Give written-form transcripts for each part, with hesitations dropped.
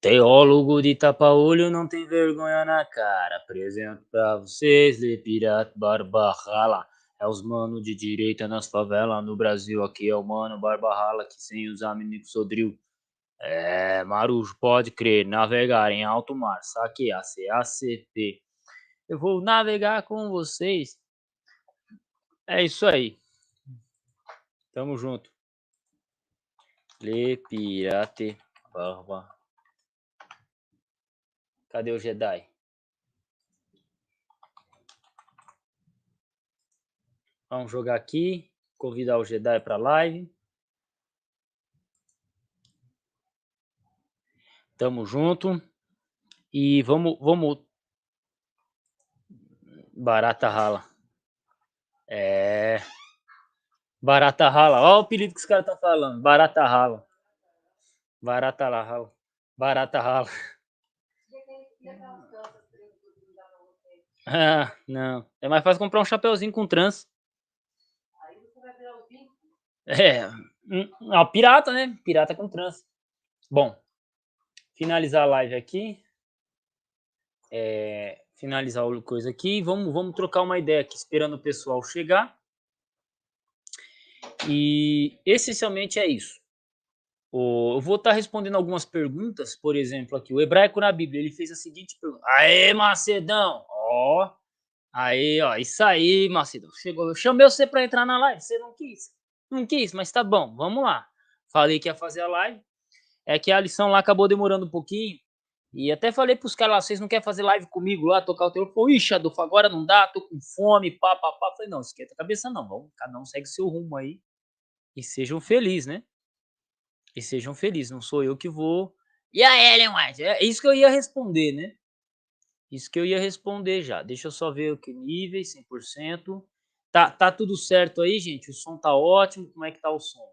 Teólogo de tapa-olho não tem vergonha na cara. Apresento pra vocês, Lepirat Barbarrala. É os mano de direita nas favelas no Brasil. Aqui é o mano Barbarrala que sem usar Minico Sodril. É, Marujo, pode crer, navegar em alto mar. Saque ACACP. Eu vou navegar com vocês. É isso aí. Tamo junto. Lepirate Barba. Cadê o Jedi? Vamos jogar aqui. Convidar o Jedi pra live. Tamo junto. E vamos. Barata rala. É. Barata rala. Olha o apelido que os caras estão falando. Barata rala. Barata rala. Barata rala. Ah, não. É mais fácil comprar um chapeuzinho com trans. É. Pirata, né? Pirata com trans. Bom. Finalizar a live aqui. Finalizar a coisa aqui. Vamos trocar uma ideia aqui, esperando o pessoal chegar. E essencialmente é isso. Eu vou estar respondendo algumas perguntas, por exemplo, aqui, o hebraico na Bíblia, ele fez a seguinte pergunta: Aê, Macedão! Ó, aí, ó, isso aí, Macedão. Chegou, eu chamei você para entrar na live, você não quis. Não quis, mas tá bom, vamos lá. Falei que ia fazer a live, é que a lição lá acabou demorando um pouquinho, e até falei pros caras lá, vocês não querem fazer live comigo lá, tocar o telefone? Falei, ixi, Adolfo, agora não dá, tô com fome, pá. Falei, não, esquenta a cabeça não, vamos, cada um segue seu rumo aí, e sejam felizes, né? E sejam felizes, não sou eu que vou. E a Ellen White? É isso que eu ia responder, né? Isso que eu ia responder já. Deixa eu só ver o que níveis, 100%. Tá tudo certo aí, gente? O som tá ótimo. Como é que tá o som?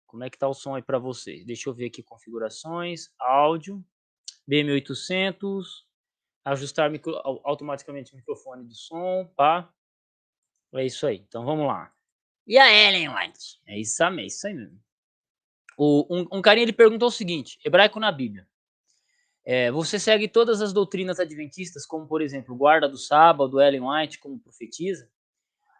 Como é que tá o som aí para vocês? Deixa eu ver aqui configurações, áudio, BM800, ajustar automaticamente o microfone do som, pá. É isso aí. Então vamos lá. E a Ellen White? É isso aí mesmo. Um carinha ele perguntou o seguinte: hebraico na Bíblia. Você segue todas as doutrinas adventistas, como por exemplo, guarda do sábado, Ellen White como profetiza?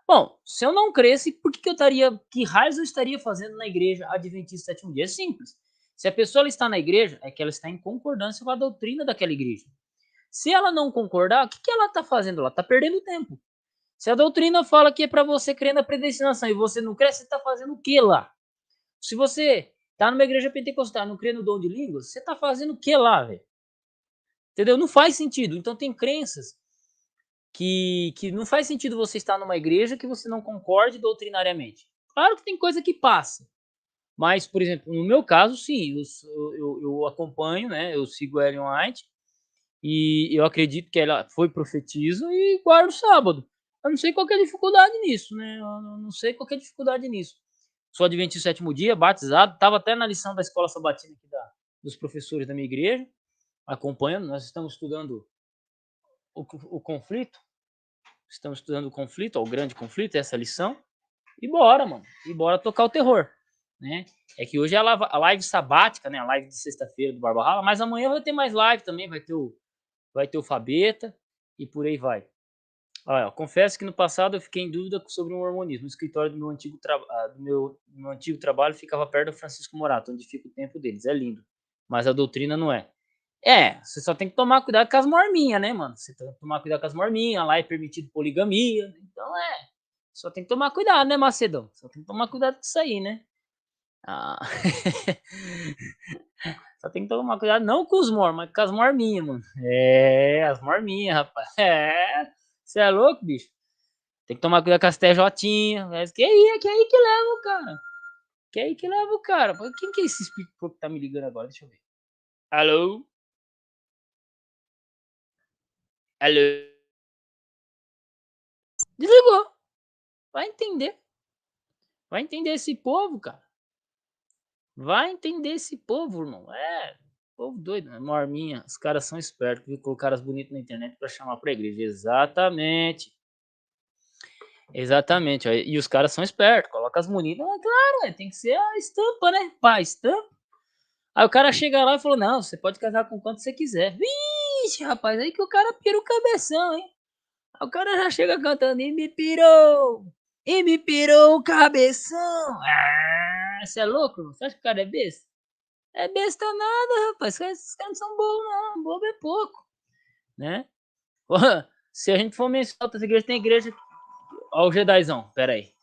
Bom, se eu não cresce, por que eu estaria, que raios eu estaria fazendo na igreja adventista sétimo dia? É simples. Se a pessoa ela está na igreja, é que ela está em concordância com a doutrina daquela igreja. Se ela não concordar, o que ela está fazendo? Ela está perdendo tempo. Se a doutrina fala que é para você crer na predestinação e você não cresce, você está fazendo o que lá? Se você está numa igreja pentecostal e não crê no dom de línguas, você está fazendo o que lá, velho? Entendeu? Não faz sentido. Então tem crenças que não faz sentido você estar numa igreja que você não concorde doutrinariamente. Claro que tem coisa que passa. Mas, por exemplo, no meu caso, sim, eu acompanho, né? Eu sigo a Ellen White e eu acredito que ela foi profetisa e guardo o sábado. Eu não sei qual que é a dificuldade nisso, né? Eu não sei qual que é a dificuldade nisso. Sou adventista do sétimo dia, batizado, estava até na lição da escola sabatina aqui dos professores da minha igreja, acompanhando. Nós estamos estudando o conflito. Estamos estudando o conflito, ó, o grande conflito, essa lição. E bora, mano. E bora tocar o terror, né? É que hoje é a live sabática, né? A live de sexta-feira do Barba Rala, mas amanhã vai ter mais live também, vai ter o Fabeta e por aí vai. Olha, confesso que no passado eu fiquei em dúvida sobre o mormonismo. O escritório do meu antigo trabalho ficava perto do Francisco Morato, onde fica o templo deles. É lindo. Mas a doutrina não é. Você só tem que tomar cuidado com as morminhas, né, mano? Você tem que tomar cuidado com as morminhas, lá é permitido poligamia. Então só tem que tomar cuidado, né, Macedão? Só tem que tomar cuidado com isso aí, né? Ah. Só tem que tomar cuidado não com os mor, mas com as morminhas, mano. As morminhas, rapaz. Você é louco, bicho? Tem que tomar cuidado com as TJ. Que é aí que leva o cara. Que é aí que leva o cara. Quem que é esse espírito que tá me ligando agora? Deixa eu ver. Alô? Alô? Desligou. Vai entender. Vai entender esse povo, cara. Vai entender esse povo, irmão. Povo doido, né? Morminha. Os caras são espertos, viu? Colocaram as bonitas na internet pra chamar pra igreja. Exatamente. Exatamente. E os caras são espertos. Coloca as bonitas. Claro, tem que ser a estampa, né? Pá, estampa. Aí o cara chega lá e falou, não, você pode casar com quanto você quiser. Vixe, rapaz, aí que o cara pira o cabeção, hein? Aí o cara já chega cantando, e me pirou o cabeção. Ah, você é louco? Você acha que o cara é besta? É besta nada, rapaz, esses caras não são bobos não, bobo é pouco, né? Se a gente for mencionar outras igrejas, tem igreja... Ó o Jedazão, pera aí.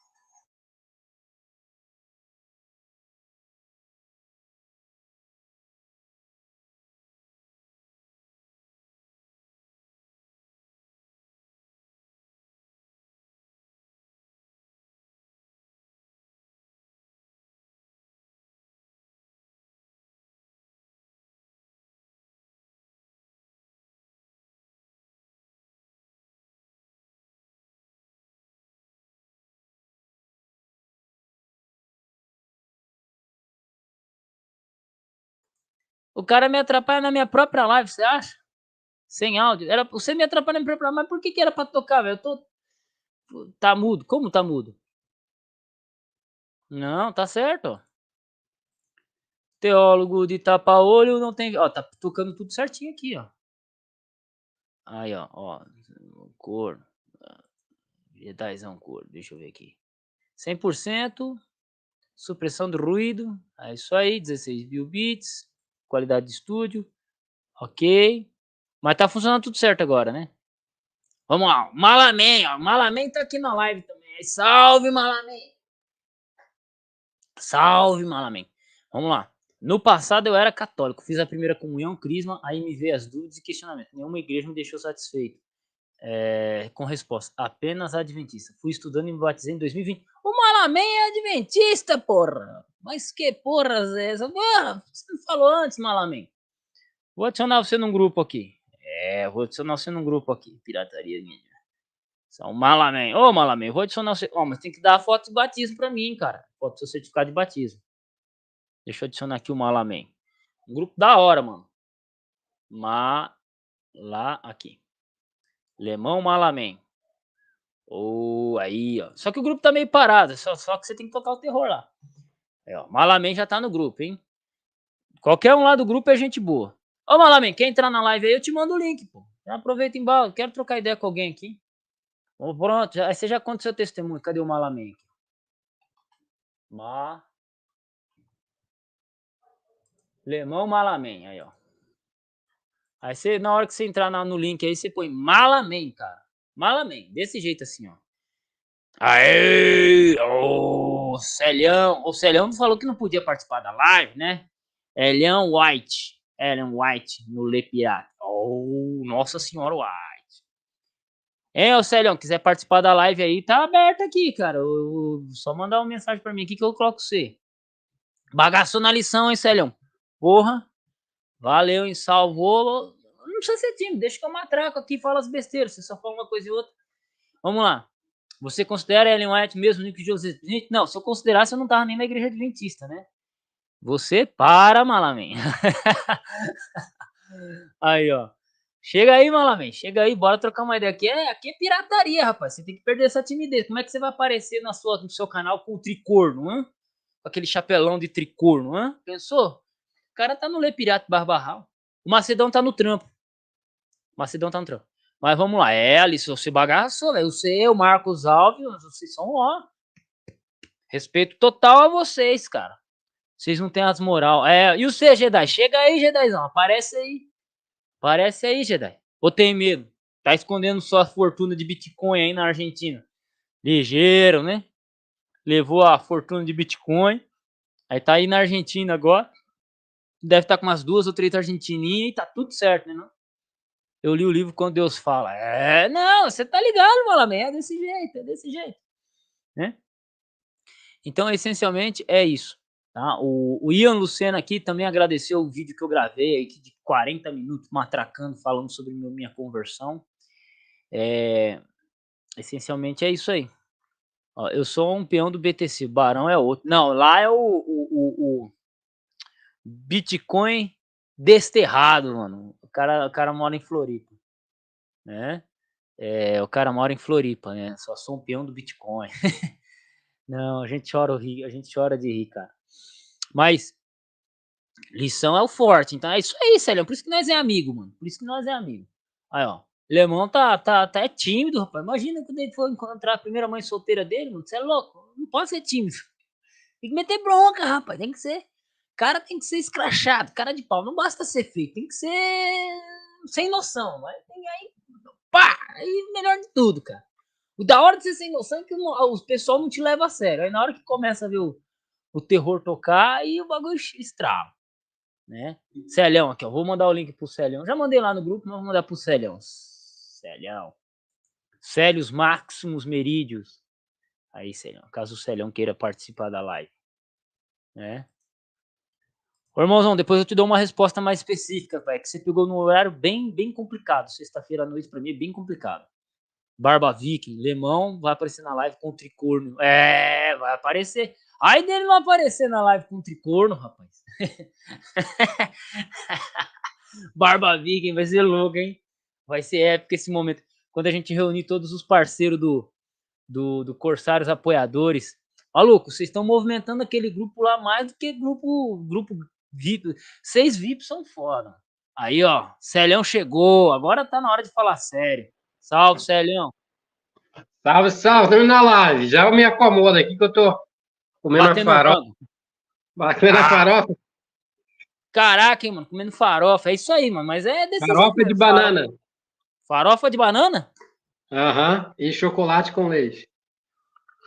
O cara me atrapalha na minha própria live, você acha? Sem áudio. Era, você me atrapalha na minha própria live, mas por que era pra tocar, velho? Eu tô... Tá mudo? Como tá mudo? Não, tá certo, ó. Teólogo de tapa-olho não tem... Ó, tá tocando tudo certinho aqui, ó. Aí, ó. Cor. Jedazão cor. Deixa eu ver aqui. 100%. Supressão do ruído. É isso aí. 16 mil bits. Qualidade de estúdio. Ok. Mas tá funcionando tudo certo agora, né? Vamos lá. Malaman, ó. Malaman tá aqui na live também. Salve, Malaman. Salve, Malaman. Vamos lá. No passado eu era católico. Fiz a primeira comunhão, crisma. Aí me veio as dúvidas e questionamentos. Nenhuma igreja me deixou satisfeito. Com resposta. Apenas adventista. Fui estudando e me batizei em 2020. O Malaman é adventista, porra. Mas que porra é essa? Porra, você não falou antes, Malaman. Vou adicionar você num grupo aqui. Vou adicionar você num grupo aqui. Pirataria minha. São Malaman. Ô, Malaman, vou adicionar você. Ó, mas tem que dar a foto de batismo pra mim, cara. Foto do seu certificado de batismo. Deixa eu adicionar aqui o Malaman. Um grupo da hora, mano. Aqui. Lemão Malaman. Aí, ó. Só que o grupo tá meio parado. Só que você tem que tocar o terror lá. Aí, ó. Malaman já tá no grupo, hein? Qualquer um lá do grupo é gente boa. Ô, Malaman, quer entrar na live aí? Eu te mando o link, pô. Já aproveita e embala. Quero trocar ideia com alguém aqui. Pronto, aí você já conta o seu testemunho. Cadê o Malaman? Lemão Malaman, aí, ó. Aí você, na hora que você entrar no link aí, você põe Malaman, cara. Malaman, desse jeito assim, ó. Aê! Ô, Celião. O Celião falou que não podia participar da live, né? Elian White. Ellen White, no Le Pirata. Oh, Nossa Senhora White. Ô Celião, quiser participar da live aí, tá aberto aqui, cara. Só mandar uma mensagem pra mim aqui que eu coloco você. Bagaçou na lição, hein, Celião? Porra. Valeu, hein? Salvou. Não precisa ser tímido, deixa que eu matraco aqui e falo as besteiras. Você só fala uma coisa e outra. Vamos lá. Você considera Ellen White mesmo Nick Joseph? Gente, não, se eu considerasse, eu não tava nem na igreja adventista, né? Você para, Malaman. Aí, ó. Chega aí, Malaman. Chega aí, bora trocar uma ideia. Aqui é pirataria, rapaz. Você tem que perder essa timidez. Como é que você vai aparecer no seu canal com o tricorno, hã? Com aquele chapelão de tricorno, hã? Pensou? O cara tá no Lê Pirata Barbarral. O Macedão tá no trampo. Macedão tá no trampo. Mas vamos lá. Alice, você bagaçou, velho. Você, o Marcos Alves, vocês são, ó. Respeito total a vocês, cara. Vocês não têm as moral. E o C, Jedi? Chega aí, Jedizão. Aparece aí. Aparece aí, Jedi. Ou tem medo? Tá escondendo sua fortuna de Bitcoin aí na Argentina. Ligeiro, né? Levou a fortuna de Bitcoin. Aí tá aí na Argentina agora. Deve estar com umas 2 ou 3 argentininhas e tá tudo certo, né? Não? Eu li o livro Quando Deus Fala. Não, você tá ligado, Malamé. É desse jeito. Né? Então, essencialmente, é isso. Tá? O Ian Lucena aqui também agradeceu o vídeo que eu gravei aí de 40 minutos matracando, falando sobre minha conversão. Essencialmente é isso aí. Ó, eu sou um peão do BTC, Barão é outro. Não, lá é o Bitcoin desterrado, mano. O cara mora em Floripa, né? O cara mora em Floripa, né? Só sou um peão do Bitcoin. Não, a gente chora de rir, cara. Mas Lição é o forte. Então é isso aí, Célio. Por isso que nós é amigo, mano. Por isso que nós é amigo. Aí, ó. Lemão tá é tímido, rapaz. Imagina quando ele for encontrar a primeira mãe solteira dele, mano. Você é louco. Não pode ser tímido. Tem que meter bronca, rapaz. Tem que ser. Cara tem que ser escrachado, cara de pau. Não basta ser feio, tem que ser sem noção. Mas tem aí. Pá! Aí melhor de tudo, cara. O da hora de ser sem noção é que o pessoal não te leva a sério. Aí na hora que começa a ver o terror tocar, aí o bagulho estrala. Né? Celhão aqui, ó. Vou mandar o link pro Celhão. Já mandei lá no grupo, mas vou mandar pro Celhão. Celhão. Célios Máximos Merídios. Aí, Celhão. Caso o Celhão queira participar da live. Né? Ô, irmãozão, depois eu te dou uma resposta mais específica, pai, que você pegou num horário bem complicado. Sexta-feira à noite, pra mim, é bem complicado. Barba Viking, Lemão, vai aparecer na live com tricorno. É, vai aparecer. Aí dele não aparecer na live com tricorno, rapaz. Barba Viking, vai ser louco, hein? Vai ser épico esse momento. Quando a gente reunir todos os parceiros do Corsários Apoiadores. Maluco, vocês estão movimentando aquele grupo lá mais do que grupo VIP. 6 VIPs são foda. Aí, ó, Celhão chegou. Agora tá na hora de falar sério. Salve, Celhão. Salve, salve. Estamos na live. Já me acomodo aqui que eu tô comendo a farofa. Batendo a farofa. Caraca, hein, mano, comendo farofa. É isso aí, mano. Mas é desse farofa jeito, de banana. Farofa de banana? Aham. E chocolate com leite.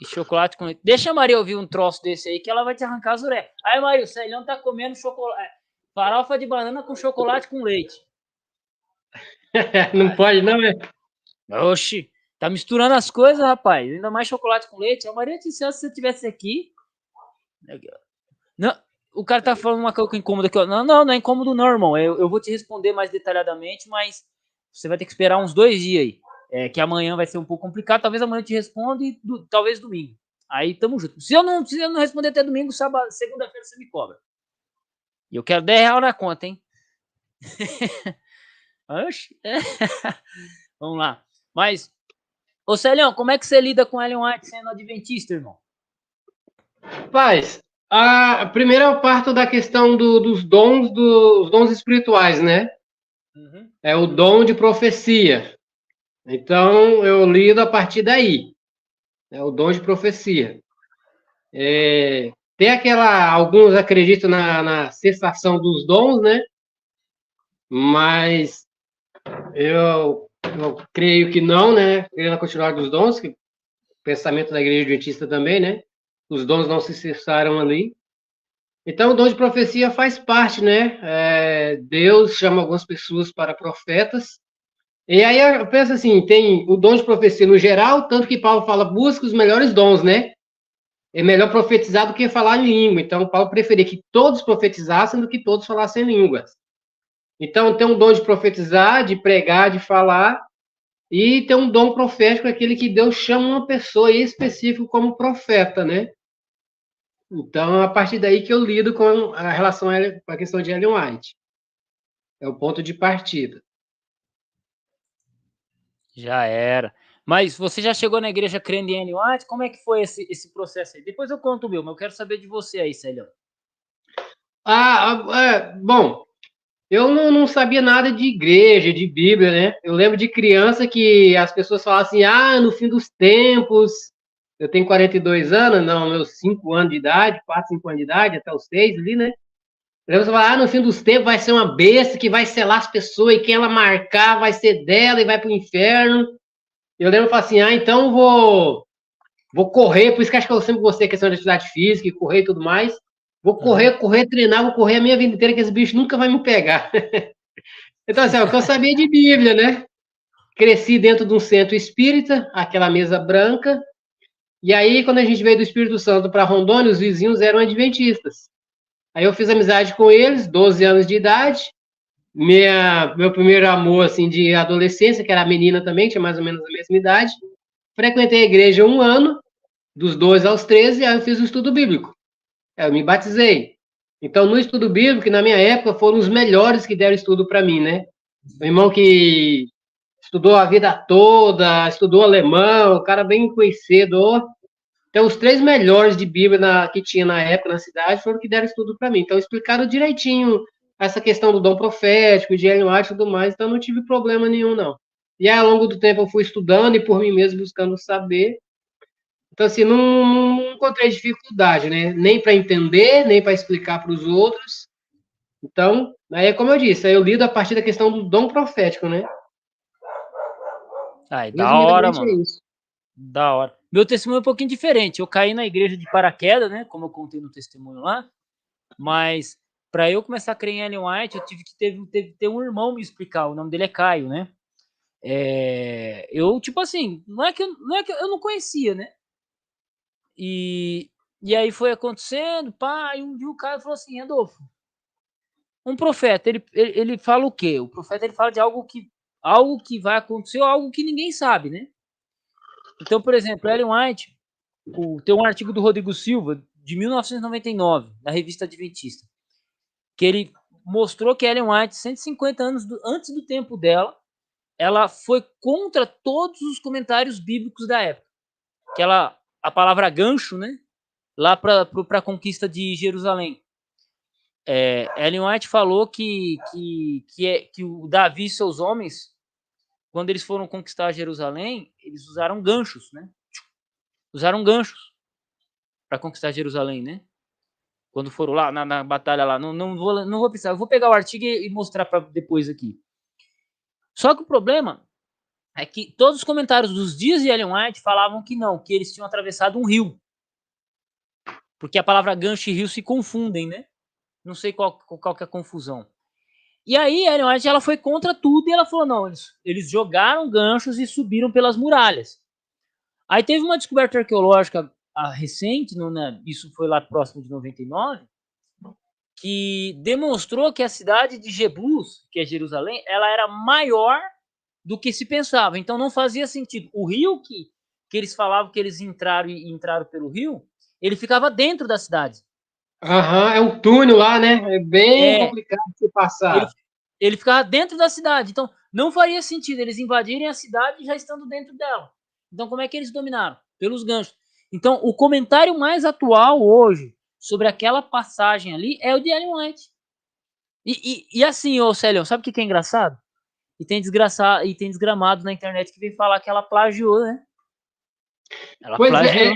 E chocolate com leite. Deixa a Maria ouvir um troço desse aí que ela vai te arrancar as orelhas. Aí, Maria, o Celhão tá comendo chocolate. Farofa de banana com chocolate com leite. Não pode, não, é? Oxi, tá misturando as coisas, rapaz. Ainda mais chocolate com leite. A Maria te disse, se você tivesse aqui. Não, o cara tá falando uma coisa incômoda aqui, ó. Não é incômodo, não, irmão. Eu vou te responder mais detalhadamente, mas você vai ter que esperar uns 2 dias aí. É, que amanhã vai ser um pouco complicado. Talvez amanhã eu te responda e talvez domingo. Aí tamo junto. Se eu não responder até domingo, segunda-feira você me cobra. E eu quero R$10 na conta, hein? Oxi. Vamos lá. Mas, ô Celhão, como é que você lida com Ellen White sendo adventista, irmão? Paz, primeiro eu parto da questão dos dons espirituais, né? Uhum. É o dom de profecia. Então, eu lido a partir daí. É o dom de profecia. Tem alguns acreditam na cessação dos dons, né? Mas eu creio que não, né? Creio na continuidade dos dons, que o pensamento da igreja adventista também, né? Os dons não se cessaram ali. Então, o dom de profecia faz parte, né? Deus chama algumas pessoas para profetas. E aí eu penso assim, tem o dom de profecia no geral, tanto que Paulo fala, busca os melhores dons, né? É melhor profetizar do que falar em língua. Então, Paulo preferia que todos profetizassem do que todos falassem línguas. Então, tem um dom de profetizar, de pregar, de falar, e tem um dom profético, aquele que Deus chama uma pessoa específica como profeta, né? Então, a partir daí que eu lido com a relação com a questão de Ellen White. É o ponto de partida. Já era. Mas você já chegou na igreja crendo em Ellen White? Como é que foi esse processo aí? Depois eu conto o meu, mas eu quero saber de você aí, Celhão. Bom, eu não sabia nada de igreja, de Bíblia, né? Eu lembro de criança que as pessoas falavam assim, no fim dos tempos, eu tenho 42 anos, não, meus 5 anos de idade, 4, 5 anos de idade, até os 6 ali, né? Eu lembro de falar, no fim dos tempos vai ser uma besta que vai selar as pessoas e quem ela marcar vai ser dela e vai pro inferno. Eu lembro de falar assim, então vou correr, por isso que acho que eu sempre gostei da questão de atividade física, correr e tudo mais. Vou correr, treinar, vou correr a minha vida inteira, que esse bicho nunca vai me pegar. Então, assim, o que eu sabia de Bíblia, né? Cresci dentro de um centro espírita, aquela mesa branca. E aí, quando a gente veio do Espírito Santo para Rondônia, os vizinhos eram adventistas. Aí eu fiz amizade com eles, 12 anos de idade. Meu primeiro amor, assim, de adolescência, que era a menina também, tinha mais ou menos a mesma idade. Frequentei a igreja 1 ano, dos 12 aos 13, aí eu fiz o estudo bíblico. Eu me batizei. Então, no estudo bíblico, na minha época, foram os melhores que deram estudo para mim, né? O irmão que estudou a vida toda, estudou alemão, um cara bem conhecido. Então, os 3 melhores de Bíblia que tinha na época na cidade foram que deram estudo para mim. Então, explicaram direitinho essa questão do dom profético, de Ellen White e tudo mais. Então, não tive problema nenhum, não. E aí, ao longo do tempo, eu fui estudando e por mim mesmo buscando saber. Então, assim, não encontrei dificuldade, né? Nem para entender, nem para explicar para os outros. Então, aí, como eu disse, aí eu lido a partir da questão do dom profético, né? Ai, da hora, mano. É isso. Da hora. Meu testemunho é um pouquinho diferente. Eu caí na igreja de paraquedas, né? Como eu contei no testemunho lá. Mas, para eu começar a crer em Ellen White, eu tive que ter um irmão me explicar. O nome dele é Caio, né? Eu, tipo assim, não é que eu não conhecia, né? E aí foi acontecendo, pá, e um dia o Caio falou assim, Adolfo, um profeta, ele fala o quê? O profeta, ele fala de algo que vai acontecer ou algo que ninguém sabe, né? Então, por exemplo, Ellen White, tem um artigo do Rodrigo Silva, de 1999, na revista Adventista, que ele mostrou que Ellen White, 150 anos antes do tempo dela, ela foi contra todos os comentários bíblicos da época. Que a palavra gancho, né? Lá para a conquista de Jerusalém. Ellen White falou que o Davi e seus homens, quando eles foram conquistar Jerusalém, eles usaram ganchos, né? Usaram ganchos para conquistar Jerusalém, né? Quando foram lá na batalha lá. Não vou precisar. Eu vou pegar o artigo e mostrar para depois aqui. Só que o problema é que todos os comentários dos dias de Ellen White falavam que não, que eles tinham atravessado um rio. Porque a palavra gancho e rio se confundem, né? Não sei qual que é a confusão. E aí Ellen White, ela foi contra tudo e ela falou, não, eles jogaram ganchos e subiram pelas muralhas. Aí teve uma descoberta arqueológica recente, né, isso foi lá próximo de 99, que demonstrou que a cidade de Jebus, que é Jerusalém, ela era maior do que se pensava. Então não fazia sentido. O rio que eles falavam que eles entraram pelo rio, ele ficava dentro da cidade. É um túnel lá, né? É bem complicado de se passar. Ele ficava dentro da cidade. Então não faria sentido eles invadirem a cidade já estando dentro dela. Então como é que eles dominaram? Pelos ganchos. Então o comentário mais atual hoje sobre aquela passagem ali é o de Ellen White. E assim, ô Célio, sabe o que é engraçado? E tem desgramado na internet que vem falar que ela plagiou, né? Ela plagiou.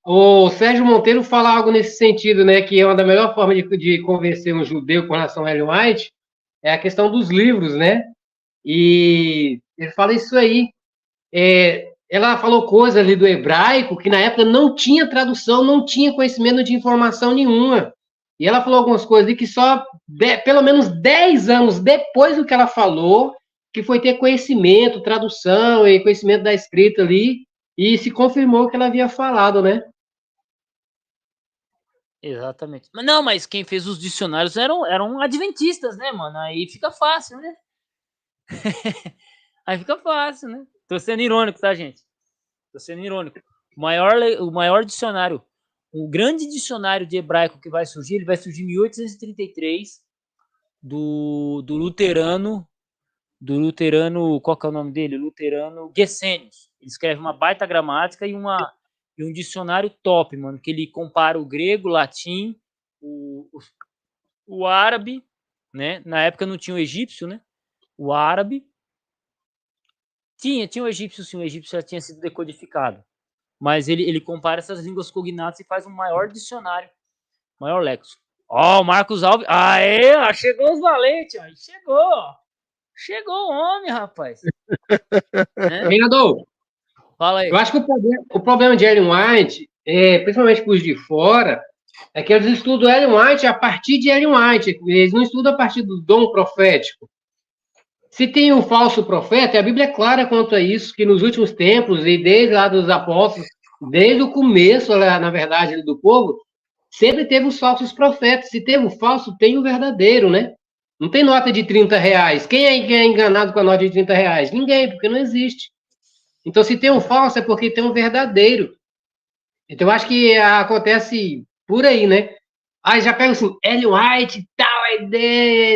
O Sérgio Monteiro fala algo nesse sentido, né? Que é uma das melhores formas de convencer um judeu com relação a Ellen White é a questão dos livros, né? E ele fala isso aí. Ela falou coisas ali do hebraico que na época não tinha tradução, não tinha conhecimento de informação nenhuma. E ela falou algumas coisas ali que só pelo menos 10 anos depois do que ela falou, que foi ter conhecimento, tradução e conhecimento da escrita ali, e se confirmou que ela havia falado, né? Exatamente. Mas quem fez os dicionários eram adventistas, né, mano? Aí fica fácil, né? Aí fica fácil, né? Tô sendo irônico, tá, gente? Tô sendo irônico. O maior dicionário, o grande dicionário de hebraico que vai surgir, ele vai surgir em 1833, do luterano, qual que é o nome dele? Luterano Gesenius. Ele escreve uma baita gramática e um dicionário top, mano, que ele compara o grego, o latim, o árabe, né? Na época não tinha o egípcio, né? O árabe. Tinha o egípcio, sim, o egípcio já tinha sido decodificado. Mas ele compara essas línguas cognatas e faz um maior dicionário, maior léxico. Ó, o Marcos Alves. Aê, ó, chegou os valentes, ó. Chegou o homem, rapaz. Treinador, fala aí. Eu acho que o problema de Ellen White, principalmente para os de fora, é que eles estudam Ellen White a partir de Ellen White. Eles não estudam a partir do dom profético. Se tem um falso profeta, a Bíblia é clara quanto a isso, que nos últimos tempos, e desde lá dos apóstolos, desde o começo, na verdade, do povo, sempre teve os falsos profetas. Se teve o falso, tem o verdadeiro, né? Não tem nota de R$30. Quem é enganado com a nota de R$30? Ninguém, porque não existe. Então, se tem um falso, é porque tem um verdadeiro. Então, eu acho que acontece por aí, né? Aí já pega assim, Ellen White e tal,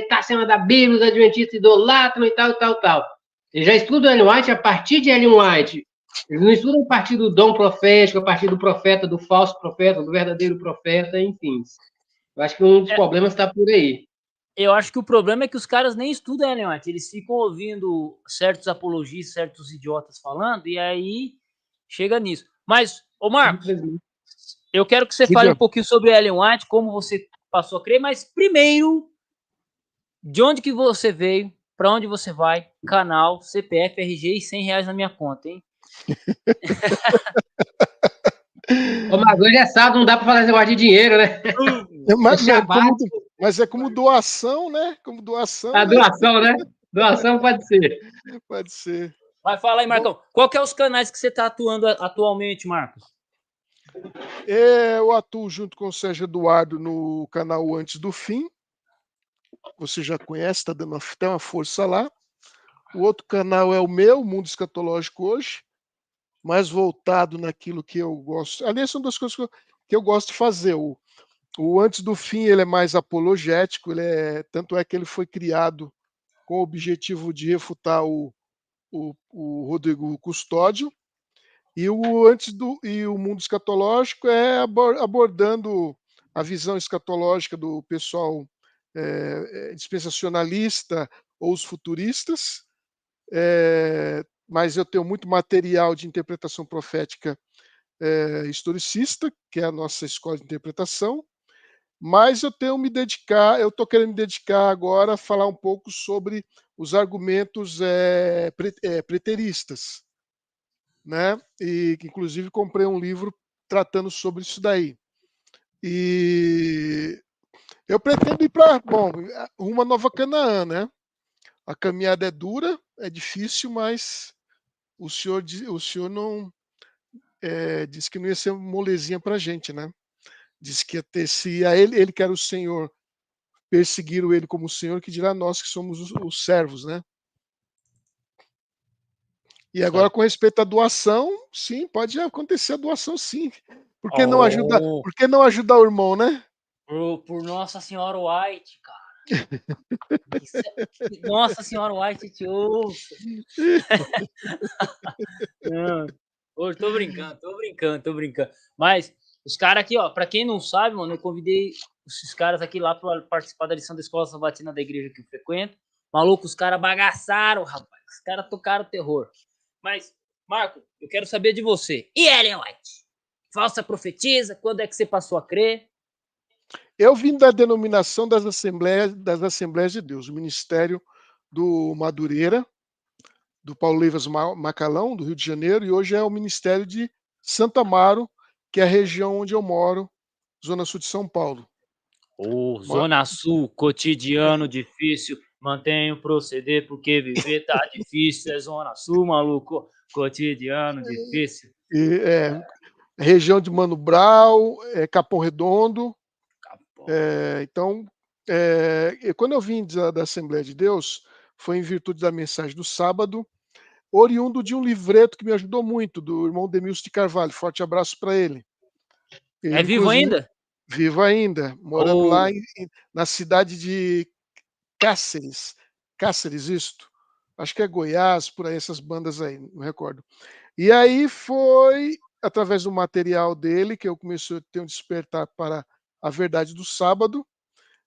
tá acima da Bíblia, os adventistas idolatram e tal. Eles já estudam Ellen White a partir de Ellen White. Eles não estudam a partir do dom profético, a partir do profeta, do falso profeta, do verdadeiro profeta, enfim. Eu acho que um dos É, problemas está por aí. eu acho que o problema é que os caras nem estudam, Ellen White. Eles ficam ouvindo certos apologistas, certos idiotas falando, e aí chega nisso. Mas, ô Marcos, Infelizmente. eu quero que você fale um Diga. pouquinho sobre Ellen White, como você passou a crer, mas primeiro, de onde que você veio, para onde você vai, canal, CPF, RG e R$ 100 na minha conta, hein? Ô, mas hoje é sábado, não dá para falar esse negócio de dinheiro, né? Mas, Shabbat, mas é como doação, né? Como doação, a né? doação, né? Doação pode ser. Pode ser. Vai, fala aí, Bom, Marcão. Qual que é os canais que você está atuando atualmente, Marcos? eu atuo junto com o Sérgio Eduardo no canal Antes do Fim. Você já conhece, está dando até uma força lá. O outro canal é o meu, Mundo Escatológico Hoje, mais voltado naquilo que eu gosto. Aliás, são duas coisas que eu gosto de fazer. O Antes do Fim ele é mais apologético, tanto é que ele foi criado com o objetivo de refutar o Rodrigo Custódio. E o Mundo Escatológico é abordando a visão escatológica do pessoal dispensacionalista ou os futuristas. Mas eu tenho muito material de interpretação profética historicista, que é a nossa escola de interpretação. Mas eu estou querendo me dedicar agora a falar um pouco sobre os argumentos preteristas, né? E inclusive comprei um livro tratando sobre isso daí. E eu pretendo ir para, uma nova Canaã, né? A caminhada é dura, é difícil, mas o senhor não disse que não ia ser molezinha para a gente, né? Disse que ia ter, se a ele que era o Senhor perseguiram ele como Senhor, que dirá nós que somos os servos, né? E agora, com respeito à doação, sim, pode acontecer a doação, sim. Por que não ajudar? Oh, Por que não ajudar o irmão, né? por Nossa Senhora White, cara. Nossa Senhora White te ouça. Não. Ô, tô brincando, tô brincando, tô brincando. Mas os caras aqui, ó, pra quem não sabe, mano, eu convidei esses caras aqui lá pra participar da lição da Escola Sabatina da igreja que eu frequento. Maluco, os caras bagaçaram, rapaz. Os caras tocaram terror. Mas, Marco, eu quero saber de você. E Ellen White? Falsa profetisa? Quando é que você passou a crer? Eu vim da denominação das Assembleias de Deus, o Ministério do Madureira, do Paulo Leivas Macalão, do Rio de Janeiro, e hoje é o Ministério de Santa Amaro, que é a região onde eu moro, Zona Sul de São Paulo. Ô, Zona Sul, cotidiano difícil, mantenho proceder porque viver tá difícil, é Zona Sul, maluco, cotidiano difícil. Região de Mano Brau, Capão Redondo. Capão. Então, quando eu vim da Assembleia de Deus, foi em virtude da mensagem do sábado, oriundo de um livreto que me ajudou muito, do irmão Demilson de Carvalho. Forte abraço para ele. É vivo ainda? Vivo ainda, morando lá na cidade de Cáceres. Cáceres, isto. Acho que é Goiás, por aí, essas bandas aí, não recordo. E aí foi através do material dele que eu comecei a ter um despertar para a verdade do sábado.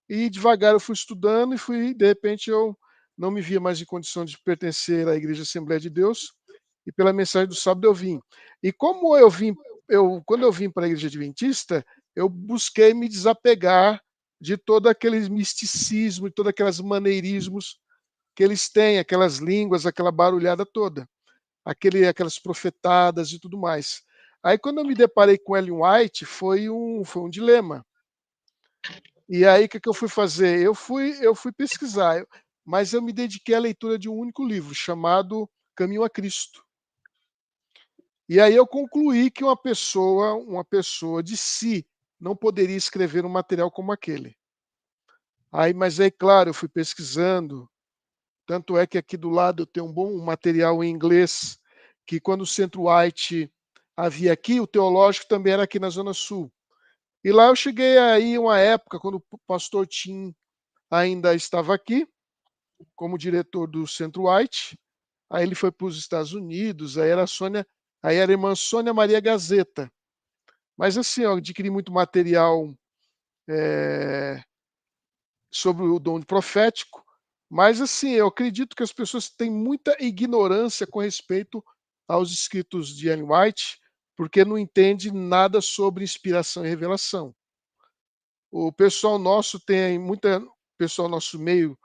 E devagar eu fui estudando e de repente eu não me via mais em condição de pertencer à Igreja Assembleia de Deus. E pela mensagem do sábado eu vim. E como quando eu vim para a Igreja Adventista, eu busquei me desapegar de todo aquele misticismo, de todos aqueles maneirismos que eles têm, aquelas línguas, aquela barulhada toda, aquelas profetadas e tudo mais. Aí quando eu me deparei com Ellen White, foi um dilema. E aí o que eu fui fazer? Eu fui pesquisar, mas eu me dediquei à leitura de um único livro chamado Caminho a Cristo. E aí eu concluí que uma pessoa de si não poderia escrever um material como aquele. Mas aí, claro, eu fui pesquisando. Tanto é que aqui do lado eu tenho um bom material em inglês, que quando o Centro White havia aqui, o teológico também era aqui na Zona Sul. E lá eu cheguei aí uma época, quando o pastor Tim ainda estava aqui, como diretor do Centro White. Aí ele foi para os Estados Unidos, aí era a Sônia Aí era a irmã Sônia Maria Gazeta. Mas assim, eu adquiri muito material sobre o dom profético, mas assim, eu acredito que as pessoas têm muita ignorância com respeito aos escritos de Ellen White, porque não entende nada sobre inspiração e revelação. O pessoal nosso tem muita, o pessoal nosso meio,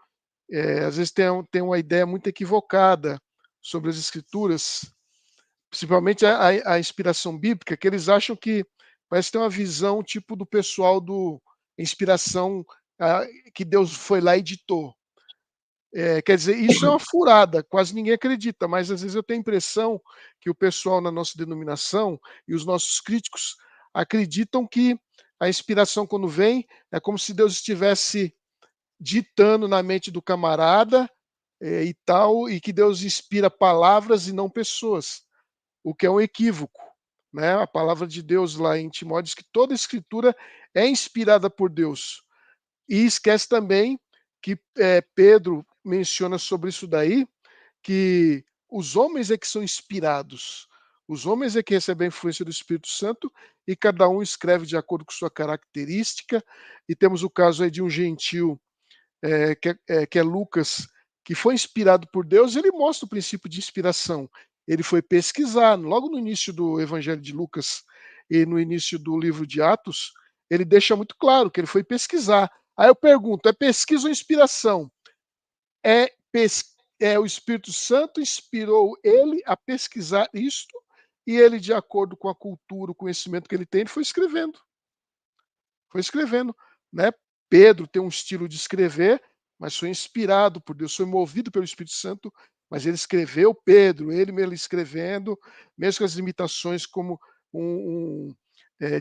às vezes tem uma ideia muito equivocada sobre as escrituras, principalmente a inspiração bíblica, que eles acham que parece ter uma visão tipo do pessoal do inspiração que Deus foi lá e ditou. Quer dizer, isso é uma furada, quase ninguém acredita, mas às vezes eu tenho a impressão que o pessoal na nossa denominação e os nossos críticos acreditam que a inspiração, quando vem, é como se Deus estivesse ditando na mente do camarada e tal, e que Deus inspira palavras e não pessoas, o que é um equívoco. Né? A palavra de Deus lá em Timóteo diz que toda escritura é inspirada por Deus. E esquece também que Pedro menciona sobre isso daí, que os homens é que são inspirados. Os homens é que recebem a influência do Espírito Santo e cada um escreve de acordo com sua característica. E temos o caso aí de um gentil, que é Lucas, que foi inspirado por Deus. Ele mostra o princípio de inspiração. Ele foi pesquisar, logo no início do Evangelho de Lucas e no início do livro de Atos, ele deixa muito claro que ele foi pesquisar. Aí eu pergunto, é pesquisa ou inspiração? O Espírito Santo inspirou ele a pesquisar isto, e ele, de acordo com a cultura, o conhecimento que ele tem, ele foi escrevendo. Foi escrevendo. Né? Pedro tem um estilo de escrever, mas foi inspirado por Deus, foi movido pelo Espírito Santo, mas ele escreveu Pedro, ele mesmo escrevendo, mesmo com as limitações como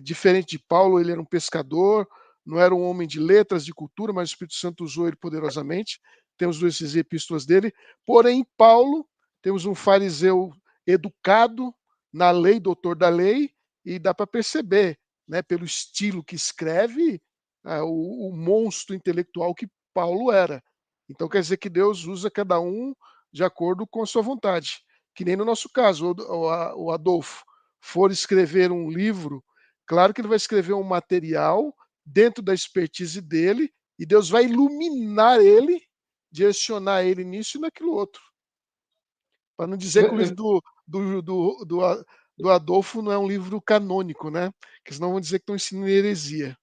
diferente de Paulo, ele era um pescador, não era um homem de letras, de cultura, mas o Espírito Santo usou ele poderosamente. Temos essas epístolas dele. Porém, Paulo, temos um fariseu educado na lei, doutor da lei, e dá para perceber, né, pelo estilo que escreve, o monstro intelectual que Paulo era. Então quer dizer que Deus usa cada um de acordo com a sua vontade. Que nem no nosso caso, o Adolfo for escrever um livro, claro que ele vai escrever um material dentro da expertise dele, e Deus vai iluminar ele, direcionar ele nisso e naquilo outro. Para não dizer que o livro do Adolfo não é um livro canônico, né? Porque senão vão dizer que estão ensinando heresia.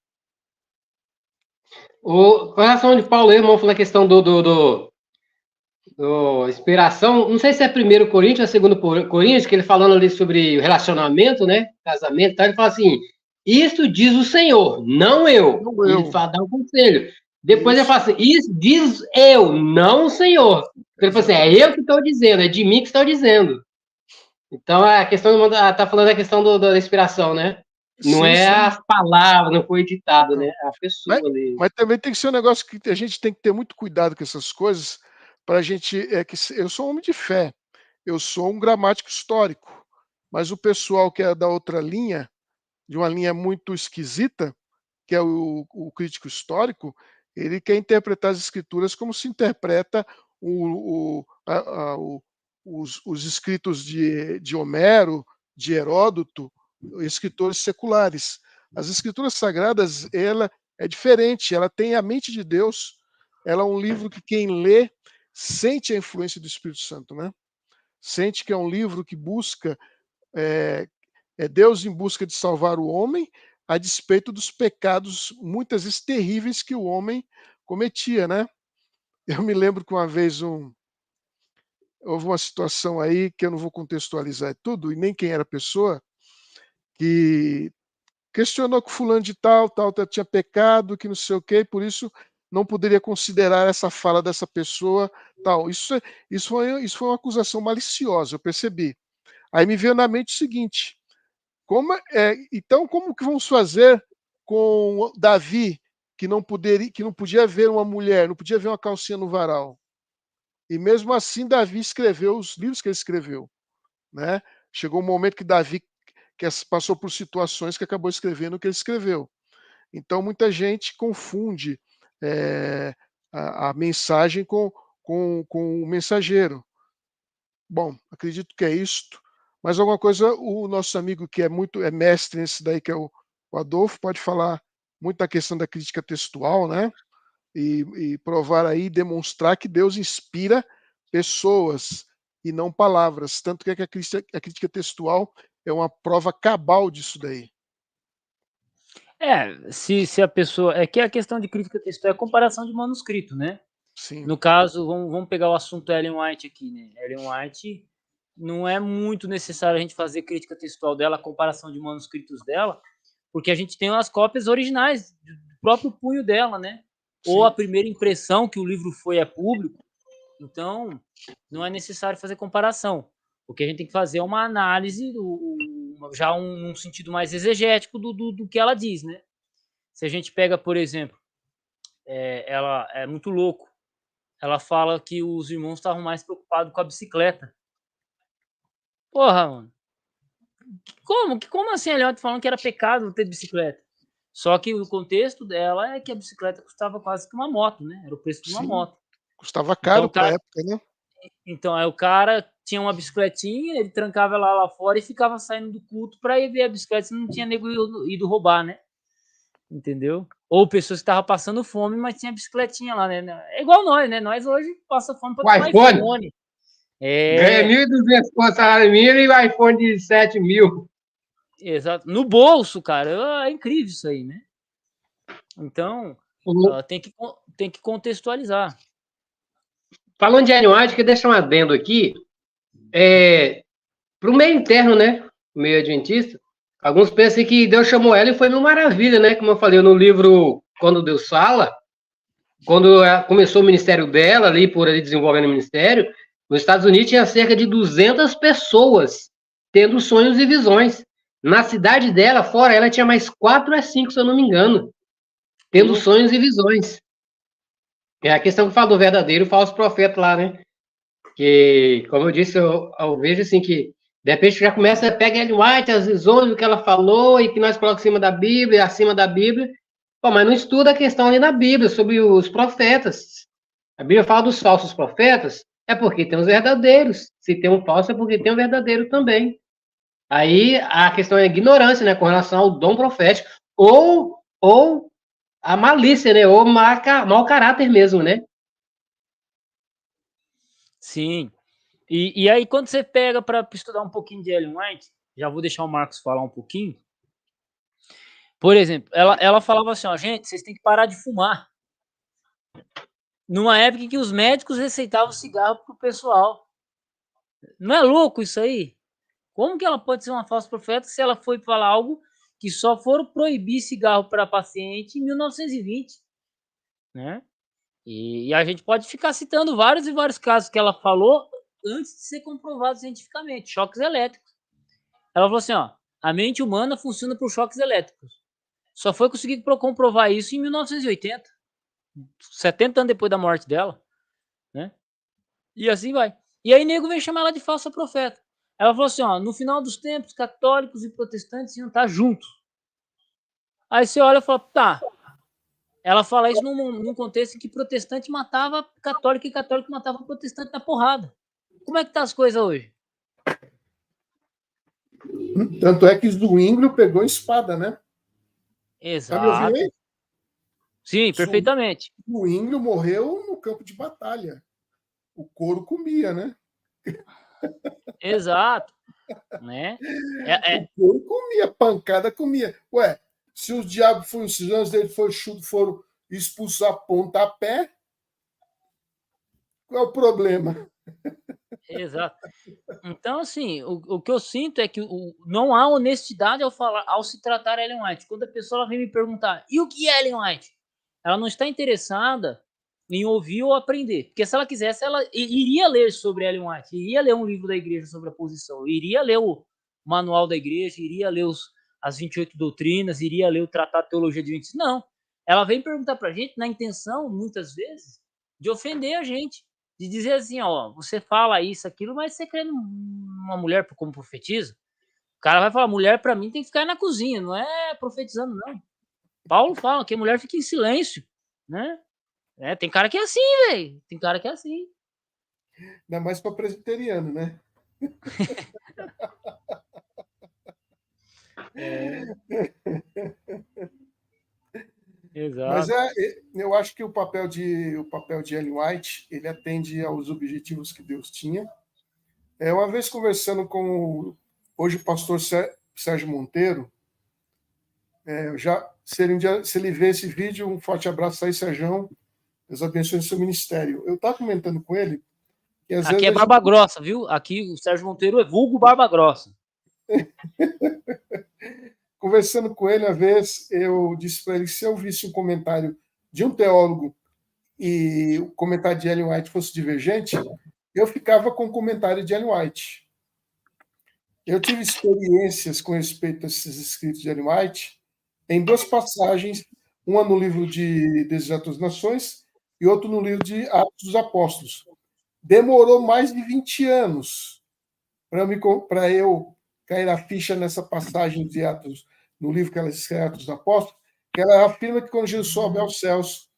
Com relação de Paulo, irmão, falando a questão do inspiração, não sei se é 1 Coríntios ou 2 Coríntios, que ele falando ali sobre o relacionamento, né? Casamento, tá? Ele fala assim: isso diz o Senhor, não eu. Não Ele eu. fala, dá um conselho. Depois Isso. ele fala assim: isso diz eu, não o Senhor. Ele fala assim: é eu que estou dizendo, é de mim que estou dizendo. Então a questão tá falando da questão da inspiração, né? Não Sim, é sim. as palavras, não foi ditado, né? A pessoa Mas, ali. mas também tem que ser um negócio que a gente tem que ter muito cuidado com essas coisas, para a gente. Eu sou um homem de fé, eu sou um gramático histórico, mas o pessoal que é da outra linha, de uma linha muito esquisita, que é o crítico histórico, ele quer interpretar as escrituras como se interpreta os escritos de Homero, de Heródoto, escritores seculares. As escrituras sagradas, ela é diferente, ela tem a mente de Deus, ela é um livro que quem lê sente a influência do Espírito Santo, né? Sente que é um livro que busca Deus em busca de salvar o homem, a despeito dos pecados muitas vezes terríveis que o homem cometia, né? Eu me lembro que uma vez houve uma situação aí que eu não vou contextualizar tudo, e nem quem era a pessoa, que questionou que fulano de tal tinha pecado, que não sei o quê, e por isso não poderia considerar essa fala dessa pessoa, tal. Isso foi uma acusação maliciosa, eu percebi. Aí me veio na mente o seguinte: então, como que vamos fazer com Davi, que não podia ver uma mulher, não podia ver uma calcinha no varal? E mesmo assim, Davi escreveu os livros que ele escreveu. Né? Chegou um momento que Davi passou por situações que acabou escrevendo o que ele escreveu. Então, muita gente confunde a mensagem com o mensageiro. Bom, acredito que é isto. Mais alguma coisa, o nosso amigo que é mestre nesse daí, que é o Adolfo, pode falar muito da questão da crítica textual, né? E provar aí, demonstrar que Deus inspira pessoas e não palavras. Tanto que a crítica textual é uma prova cabal disso daí. Se a pessoa. É que a questão de crítica textual é comparação de manuscrito, né? Sim. No caso, vamos pegar o assunto Ellen White aqui, né? Ellen White, não é muito necessário a gente fazer crítica textual dela, a comparação de manuscritos dela, porque a gente tem as cópias originais do próprio punho dela, né? Ou Sim. a primeira impressão que o livro foi a público. Então, não é necessário fazer comparação. O que a gente tem que fazer é uma análise, já num sentido mais exegético do que ela diz, né? Se a gente pega, por exemplo, ela é muito louco. Ela fala que os irmãos estavam mais preocupados com a bicicleta. Porra, mano. Como assim a Leote falando que era pecado ter bicicleta? Só que o contexto dela é que a bicicleta custava quase que uma moto, né? Era o preço de uma Sim. moto. Custava caro para a época, né? Então, aí o cara tinha uma bicicletinha, ele trancava ela lá fora e ficava saindo do culto para ir ver a bicicleta, se não tinha nego ido roubar, né? Entendeu? Ou pessoas que estavam passando fome, mas tinha bicicletinha lá, né? É igual nós, né? Nós hoje passa fome para tomar iPhone. Ganha 1.200 com salário mínimo e o iPhone de 7.000. Exato. No bolso, cara. É incrível isso aí, né? Então, tem que contextualizar. Falando de Ellen White, que deixa um adendo aqui, para o meio interno, né? O meio adventista, alguns pensam que Deus chamou ela e foi uma maravilha, né? Como eu falei no livro Quando Deus Fala, quando começou o ministério dela, ali por ali desenvolvendo o ministério, nos Estados Unidos tinha cerca de 200 pessoas tendo sonhos e visões. Na cidade dela, fora ela, tinha mais 4 a 5, se eu não me engano, tendo sonhos e visões. É a questão que fala do verdadeiro e falso profeta lá, né? Que, como eu disse, eu vejo assim que de repente já começa, pega Ellen White, as visões, o que ela falou, e que nós colocamos em cima da Bíblia, acima da Bíblia. Pô, mas não estuda a questão ali na Bíblia, sobre os profetas. A Bíblia fala dos falsos profetas, é porque tem os verdadeiros. Se tem um falso, é porque tem um verdadeiro também. Aí a questão é a ignorância, né, com relação ao dom profético, ou a malícia, né, ou mau caráter mesmo, né? Sim. E aí, quando você pega para estudar um pouquinho de Ellen White, já vou deixar o Marcos falar um pouquinho. Por exemplo, ela falava assim, ó, gente, vocês têm que parar de fumar. Numa época em que os médicos receitavam cigarro pro pessoal. Não é louco isso aí? Como que ela pode ser uma falsa profeta se ela foi falar algo que só foram proibir cigarro para paciente em 1920, né? E a gente pode ficar citando vários e vários casos que ela falou antes de ser comprovado cientificamente, choques elétricos. Ela falou assim, ó, a mente humana funciona por choques elétricos. Só foi conseguido comprovar isso em 1980, 70 anos depois da morte dela, né? E assim vai. E aí nego vem chamar ela de falsa profeta. Ela falou assim, ó, no final dos tempos, católicos e protestantes iam estar juntos. Aí você olha e fala, tá. Ela fala isso num contexto em que protestante matava católico e católico matava protestante na porrada. Como é que tá as coisas hoje? Tanto é que Zwinglio pegou espada, né? Exato. Tá me ouvindo aí? Sim, perfeitamente. Zwinglio morreu no campo de batalha. O couro comia, né? Exato. Né? O couro comia, pancada comia. Ué, se os diabos foram, se os anjos dele foram expulsos a pontapé, qual é o problema? Exato. Então, assim, o que eu sinto é que não há honestidade ao se tratar Ellen White. Quando a pessoa vem me perguntar, e o que é Ellen White? Ela não está interessada em ouvir ou aprender. Porque se ela quisesse, ela iria ler sobre Ellen White, iria ler um livro da igreja sobre a posição, iria ler o manual da igreja, iria ler as 28 doutrinas, iria ler o Tratado de Teologia Adventista. Não. Ela vem perguntar pra gente na intenção, muitas vezes, de ofender a gente. De dizer assim, ó, você fala isso, aquilo, mas você quer uma mulher como profetiza? O cara vai falar, mulher para mim tem que ficar na cozinha, não é profetizando, não. Paulo fala que a mulher fica em silêncio, né? Tem cara que é assim, velho. Tem cara que é assim. Ainda mais para presbiteriano, né? Mas Exato. eu acho que o papel de Ellen White, ele atende aos objetivos que Deus tinha. Uma vez conversando com hoje o pastor Sérgio Monteiro, se ele vê esse vídeo, um forte abraço aí, Sérgio. Deus abençoe o seu ministério. Eu estava comentando com ele que às Aqui é vezes Barba Grossa, viu? Aqui o Sérgio Monteiro é vulgo Barba Grossa. Conversando com ele, uma vez, eu disse para ele que se eu visse um comentário de um teólogo e o comentário de Ellen White fosse divergente, eu ficava com o comentário de Ellen White. Eu tive experiências com respeito a esses escritos de Ellen White em duas passagens, uma no livro de Desejadas Nações e outra no livro de Atos dos Apóstolos. Demorou mais de 20 anos para eu cair a ficha nessa passagem de Atos, no livro que ela escreve, Atos dos Apóstolos, que ela afirma que quando Jesus sobe aos céus,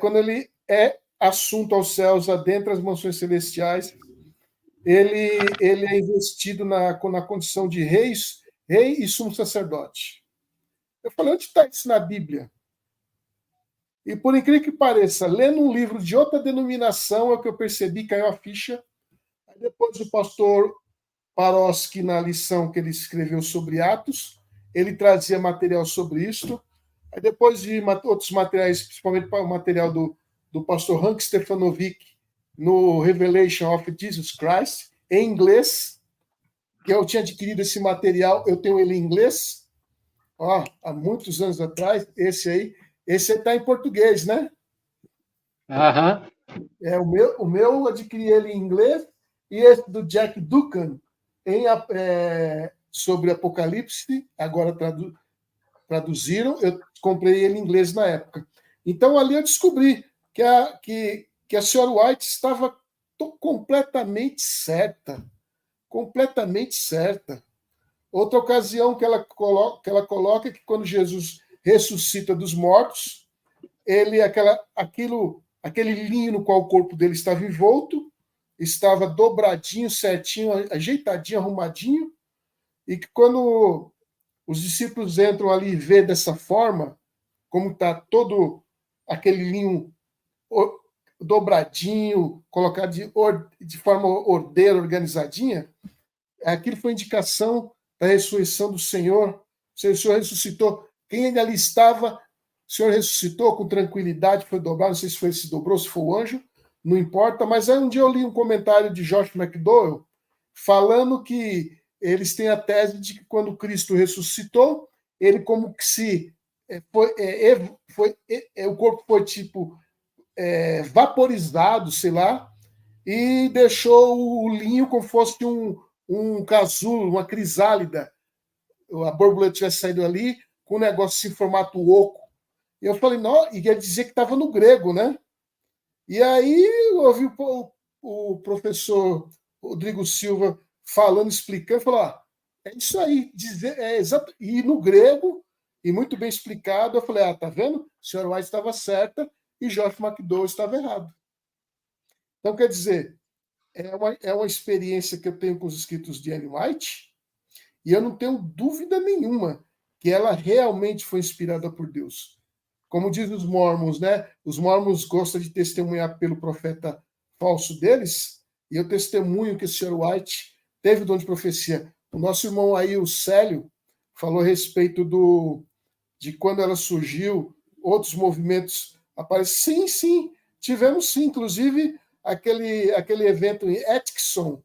quando ele é assunto aos céus, adentra as mansões celestiais, ele é investido na condição de rei e sumo sacerdote. Eu falei, onde está isso na Bíblia? E por incrível que pareça, lendo um livro de outra denominação, é o que eu percebi, caiu a ficha. Aí depois o pastor Paroski, na lição que ele escreveu sobre Atos, ele trazia material sobre isto. Aí depois de outros materiais, principalmente o material do pastor Hank Stefanovic, no Revelation of Jesus Christ, em inglês, que eu tinha adquirido esse material, eu tenho ele em inglês, há muitos anos atrás, esse aí está em português, né? Aham. O meu adquiri ele em inglês, e esse do Jack Duncan, sobre Apocalipse, agora traduziram, eu comprei ele em inglês na época. Então, ali eu descobri que a senhora White estava completamente certa. Completamente certa. Outra ocasião que ela coloca é que quando Jesus ressuscita dos mortos, aquele linho no qual o corpo dele estava envolto, estava dobradinho, certinho, ajeitadinho, arrumadinho, e que quando os discípulos entram ali e vê dessa forma, como está todo aquele linho dobradinho, colocado de forma ordeira, organizadinha, aquilo foi indicação da ressurreição do Senhor. O Senhor ressuscitou. Quem ali estava, o Senhor ressuscitou com tranquilidade, foi dobrado, não sei se se dobrou, se foi o anjo, não importa, mas aí um dia eu li um comentário de Josh McDowell falando que eles têm a tese de que quando Cristo ressuscitou, ele como que se o corpo foi tipo vaporizado, sei lá, e deixou o linho como fosse um casulo, uma crisálida. A borboleta tivesse saído ali com um negócio assim, em formato oco. E eu falei, não, e ia dizer que estava no grego, né? E aí eu ouvi o professor Rodrigo Silva falando, explicando, falou, é isso aí, exato. E no grego, e muito bem explicado, eu falei, tá vendo? A senhora White estava certa e George McDowell estava errado. Então, quer dizer, é uma experiência que eu tenho com os escritos de Ellen White, e eu não tenho dúvida nenhuma que ela realmente foi inspirada por Deus. Como diz os Mormons, né? Os Mormons gostam de testemunhar pelo profeta falso deles, e eu testemunho que o Sr. White teve dom de profecia. O nosso irmão aí, o Célio, falou a respeito de quando ela surgiu, outros movimentos apareceram. Sim, tivemos sim, inclusive aquele evento em Atkinson,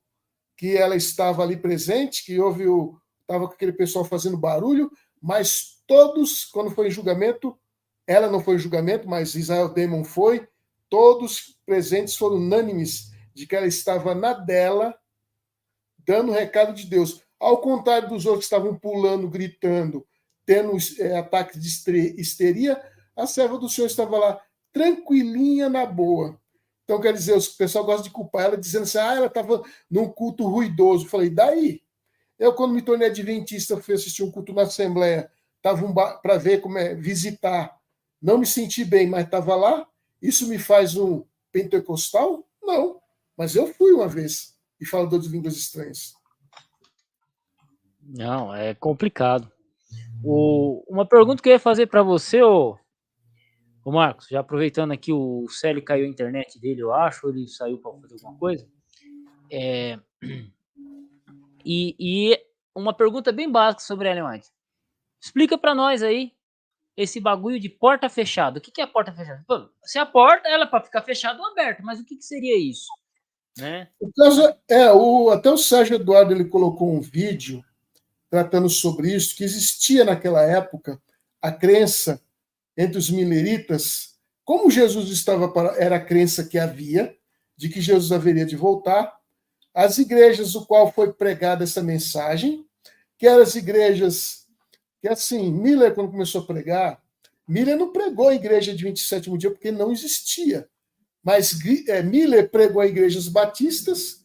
que ela estava ali presente, que estava com aquele pessoal fazendo barulho, mas todos, quando foi em julgamento, ela não foi em julgamento, mas Israel Damon foi, todos presentes foram unânimes de que ela estava na dela, dando o recado de Deus. Ao contrário dos outros que estavam pulando, gritando, tendo ataques de histeria, a serva do Senhor estava lá, tranquilinha, na boa. Então, quer dizer, o pessoal gosta de culpar ela, dizendo assim, ela estava num culto ruidoso. Eu falei, daí? Eu, quando me tornei adventista, fui assistir um culto na Assembleia, estava para ver visitar. Não me senti bem, mas estava lá. Isso me faz um pentecostal? Não. Mas eu fui uma vez e falador de línguas estranhas. Não, é complicado. Uma pergunta que eu ia fazer para você, ô Marcos, já aproveitando aqui, o Célio caiu a internet dele, eu acho, ele saiu para fazer alguma coisa. E uma pergunta bem básica sobre Ellen White. Explica para nós aí esse bagulho de porta fechada. O que é a porta fechada? Pô, se a porta ela é para ficar fechada ou aberta, mas o que seria isso? Né? O caso até o Sérgio Eduardo ele colocou um vídeo tratando sobre isso, que existia naquela época a crença entre os mileritas, como Jesus era a crença que havia, de que Jesus haveria de voltar, as igrejas do qual foi pregada essa mensagem, que eram as igrejas que, assim, Miller, quando começou a pregar, Miller não pregou a igreja de 27º dia porque não existia, mas Miller pregou a igrejas batistas,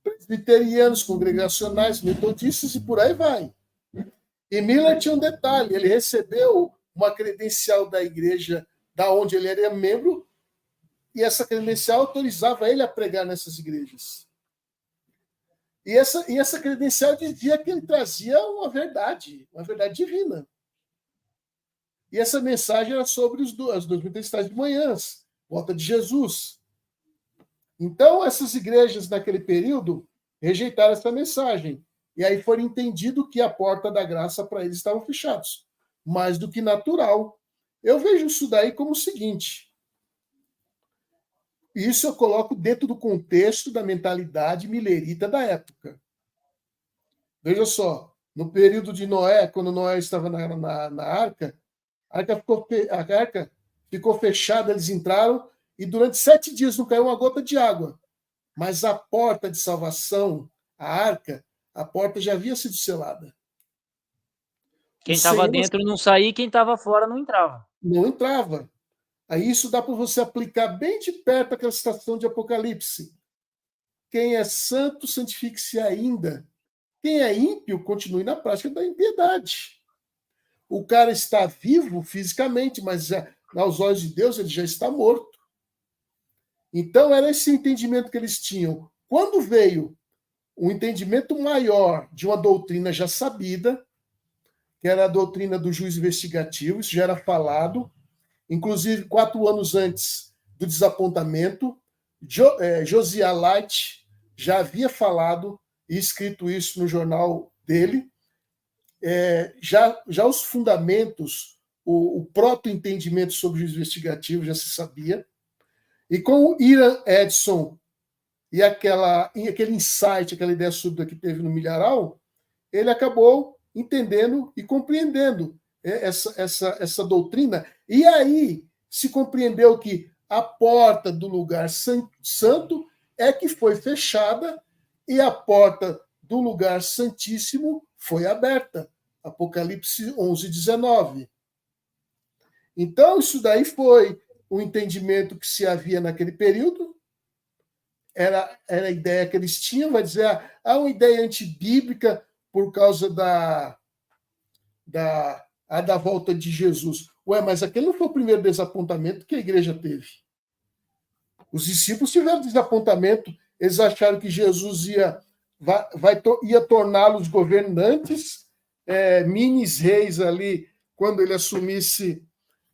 presbiterianos, congregacionais, metodistas e por aí vai. E Miller tinha um detalhe, ele recebeu uma credencial da igreja da onde ele era membro, e essa credencial autorizava ele a pregar nessas igrejas. E essa credencial dizia que ele trazia uma verdade divina. E essa mensagem era sobre as 2.000 tempestades de manhãs, volta de Jesus. Então, essas igrejas, naquele período, rejeitaram essa mensagem. E aí foi entendido que a porta da graça para eles estava fechados. Mais do que natural. Eu vejo isso daí como o seguinte. Isso eu coloco dentro do contexto da mentalidade milerita da época. Veja só, no período de Noé, quando Noé estava na arca, a arca ficou fechada, eles entraram, e durante 7 dias não caiu uma gota de água. Mas a porta de salvação, a arca, a porta já havia sido selada. Quem estava dentro não saía, quem estava fora não entrava. Não entrava. Aí isso dá para você aplicar bem de perto aquela citação de Apocalipse. Quem é santo, santifique-se ainda. Quem é ímpio, continue na prática da impiedade. O cara está vivo fisicamente, mas aos olhos de Deus ele já está morto. Então era esse entendimento que eles tinham. Quando veio um entendimento maior de uma doutrina já sabida, que era a doutrina do juiz investigativo, isso já era falado, inclusive 4 anos antes do desapontamento, Josiah Light já havia falado e escrito isso no jornal dele. Já os fundamentos, o proto-entendimento sobre o juiz investigativo já se sabia. E com o Ian Edson e aquele insight, aquela ideia súbita que teve no Milharal, ele acabou entendendo e compreendendo essa doutrina. E aí se compreendeu que a porta do lugar santo é que foi fechada e a porta do lugar santíssimo foi aberta. Apocalipse 11:19. Então, isso daí foi o entendimento que se havia naquele período, era a ideia que eles tinham, vai dizer, uma ideia antibíblica por causa da volta de Jesus. Ué, mas aquele não foi o primeiro desapontamento que a igreja teve. Os discípulos tiveram desapontamento, eles acharam que Jesus ia torná-los governantes, minis reis ali, quando ele assumisse,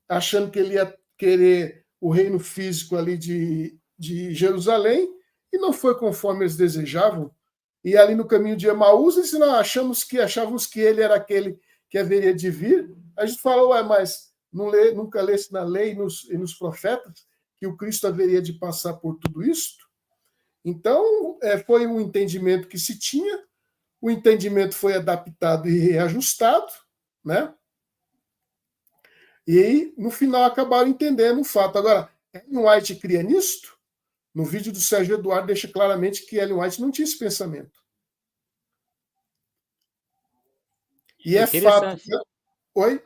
achando que ele ia querer o reino físico ali de Jerusalém, e não foi conforme eles desejavam. E ali no caminho de Emaús, eles não, achávamos que ele era aquele que haveria de vir. A gente falou, mas nunca lesse na lei e nos profetas que o Cristo haveria de passar por tudo isso? Então, foi um entendimento que se tinha, o entendimento foi adaptado e reajustado, né? E aí, no final, acabaram entendendo o fato. Agora, Ellen White cria nisto? No vídeo do Sérgio Eduardo, deixa claramente que Ellen White não tinha esse pensamento. E é fato. Oi?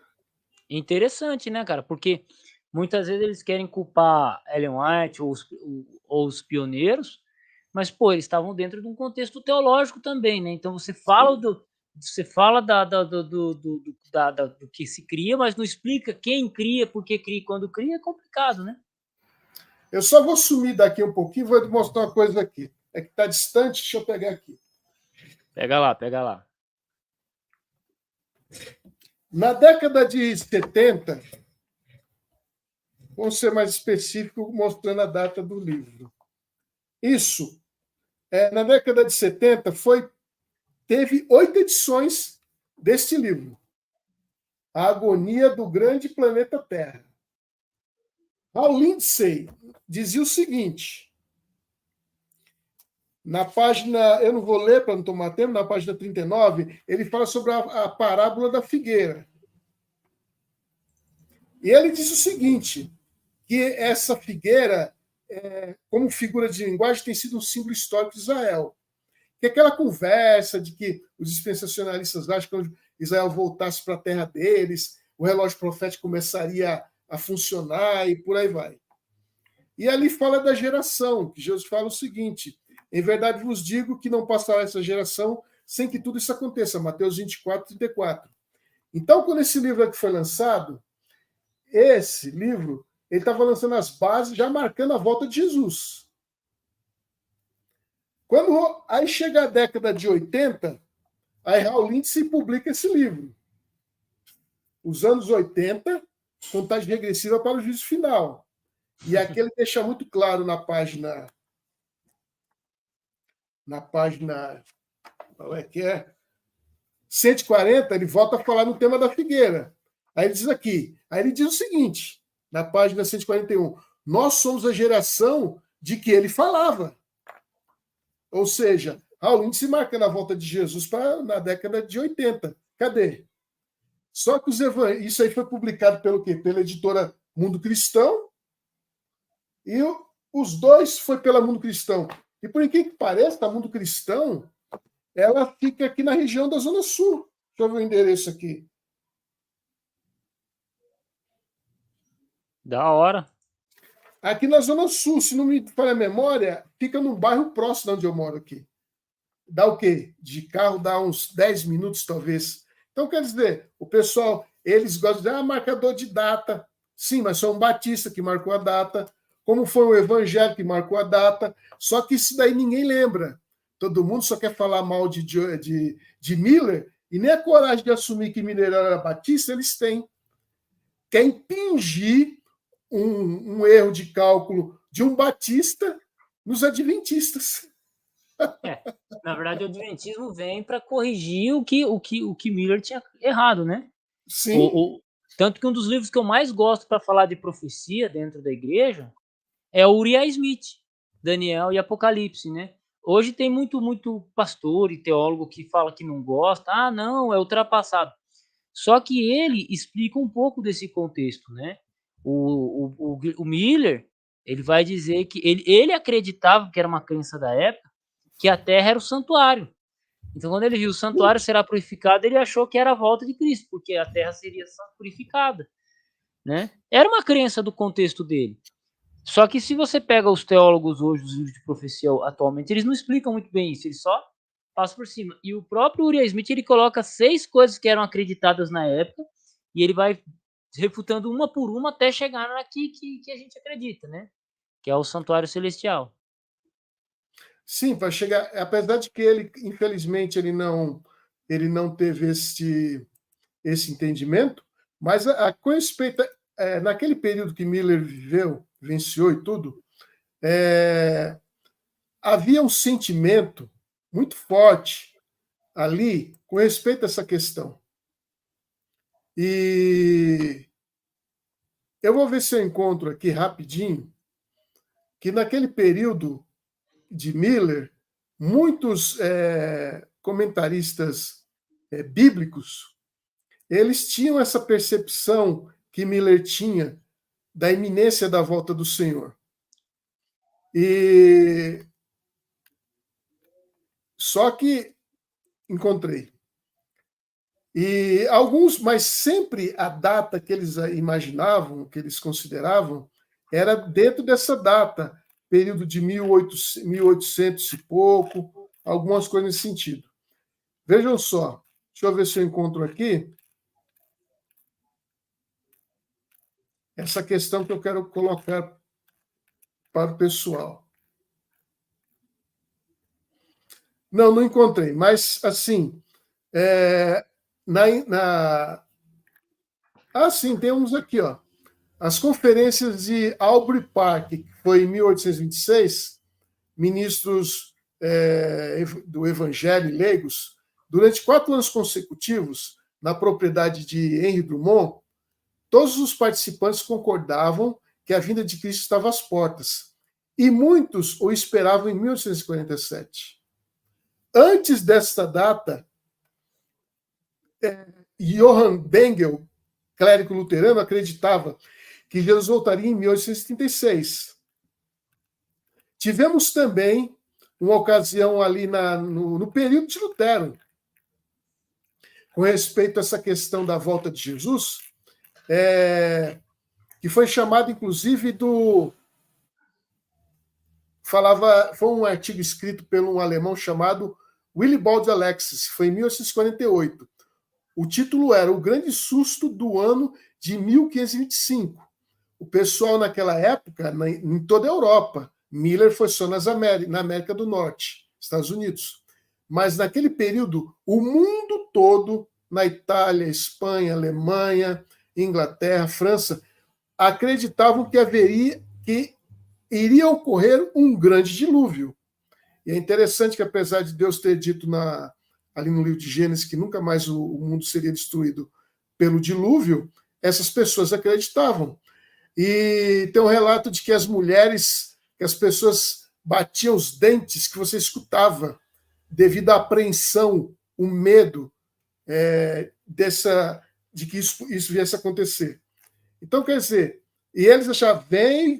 Interessante, né, cara? Porque muitas vezes eles querem culpar Ellen White ou os pioneiros, mas, pô, eles estavam dentro de um contexto teológico também, né? Então você fala do que se cria, mas não explica quem cria, por que cria, quando cria, é complicado, né? Eu só vou sumir daqui um pouquinho, vou mostrar uma coisa aqui. É que está distante, deixa eu pegar aqui. Pega lá, pega lá. Na década de 70, vamos ser mais específico, mostrando a data do livro. Isso, na década de 70, teve 8 edições deste livro, A Agonia do Grande Planeta Terra. Hal Lindsey dizia o seguinte, na página, eu não vou ler para não tomar tempo, na página 39, ele fala sobre a parábola da figueira. E ele diz o seguinte, que essa figueira, como figura de linguagem, tem sido um símbolo histórico de Israel. Que aquela conversa de que os dispensacionalistas acham que quando Israel voltasse para a terra deles, o relógio profético começaria a funcionar e por aí vai. E ali fala da geração, que Jesus fala o seguinte, em verdade vos digo que não passará essa geração sem que tudo isso aconteça, Mateus 24, 34. Então, quando esse livro aqui foi lançado, esse livro, ele estava lançando as bases, já marcando a volta de Jesus. Quando aí chega a década de 80, aí Hal Lindsey publica esse livro. Os anos 80, contagem regressiva para o juízo final. E aqui ele deixa muito claro na página. Qual é que é? 140, ele volta a falar no tema da figueira. Aí ele diz aqui, aí ele diz o seguinte, na página 141, nós somos a geração de que ele falava. Ou seja, Hal Lindsey marcando a volta de Jesus na década de 80. Cadê? Só que isso aí foi publicado pelo quê? Pela editora Mundo Cristão, e os dois foi pela Mundo Cristão. E por incrível que pareça, a Mundo Cristão, ela fica aqui na região da Zona Sul. Deixa eu ver o endereço aqui. Da hora. Aqui na Zona Sul, se não me falha a memória, fica num bairro próximo de onde eu moro aqui. Dá o quê? De carro dá uns 10 minutos, talvez. Então, quer dizer, o pessoal, eles gostam de marcador de data. Sim, mas foi um batista que marcou a data, como foi um evangélico que marcou a data, só que isso daí ninguém lembra. Todo mundo só quer falar mal de Miller, e nem a coragem de assumir que Miller era batista eles têm. Quer impingir um erro de cálculo de um batista nos adventistas. Na verdade, o adventismo vem para corrigir o que Miller tinha errado, né? Sim. Tanto que um dos livros que eu mais gosto para falar de profecia dentro da igreja é o Uriah Smith, Daniel e Apocalipse, né? Hoje tem muito pastor e teólogo que fala que não gosta, não, é ultrapassado. Só que ele explica um pouco desse contexto, né? O Miller, ele vai dizer que ele acreditava, que era uma crença da época, que a terra era o santuário. Então, quando ele viu o santuário será purificado, ele achou que era a volta de Cristo, porque a terra seria purificada, né? Era uma crença do contexto dele. Só que se você pega os teólogos hoje, os livros de profecia atualmente, eles não explicam muito bem isso, eles só passam por cima. E o próprio Uriah Smith, ele coloca 6 coisas que eram acreditadas na época, e ele vai refutando uma por uma até chegar naqui que a gente acredita, né? Que é o santuário celestial. Sim, vai chegar. Apesar de que ele, infelizmente, ele não teve esse entendimento, mas com respeito naquele período que Miller viveu, venceu e tudo, havia um sentimento muito forte ali com respeito a essa questão. E eu vou ver se eu encontro aqui rapidinho que naquele período de Miller, muitos comentaristas bíblicos, eles tinham essa percepção que Miller tinha da iminência da volta do Senhor. E só que encontrei. E alguns, mas sempre a data que eles imaginavam, que eles consideravam, era dentro dessa data, período de 1800 e pouco, algumas coisas nesse sentido. Vejam só, deixa eu ver se eu encontro aqui essa questão que eu quero colocar para o pessoal. Não encontrei, mas assim, sim, temos aqui, ó. As conferências de Aubrey Park, que foi em 1826, ministros do Evangelho e leigos, durante 4 anos consecutivos, na propriedade de Henry Drummond, todos os participantes concordavam que a vinda de Cristo estava às portas. E muitos o esperavam em 1847. Antes desta data, Johann Bengel, clérigo luterano, acreditava que Jesus voltaria em 1836. Tivemos também uma ocasião ali no período de Lutero, com respeito a essa questão da volta de Jesus, que foi chamado, inclusive, foi um artigo escrito por um alemão chamado Willibald Alexis, foi em 1848. O título era O Grande Susto do Ano de 1525. O pessoal naquela época, em toda a Europa, Miller foi só na América do Norte, Estados Unidos. Mas naquele período, o mundo todo, na Itália, Espanha, Alemanha, Inglaterra, França, acreditavam que iria ocorrer um grande dilúvio. E é interessante que, apesar de Deus ter dito ali no livro de Gênesis que nunca mais o mundo seria destruído pelo dilúvio, essas pessoas acreditavam. E tem um relato de que as pessoas batiam os dentes, que você escutava, devido à apreensão, o medo de que isso viesse a acontecer. Então, quer dizer, e eles achavam,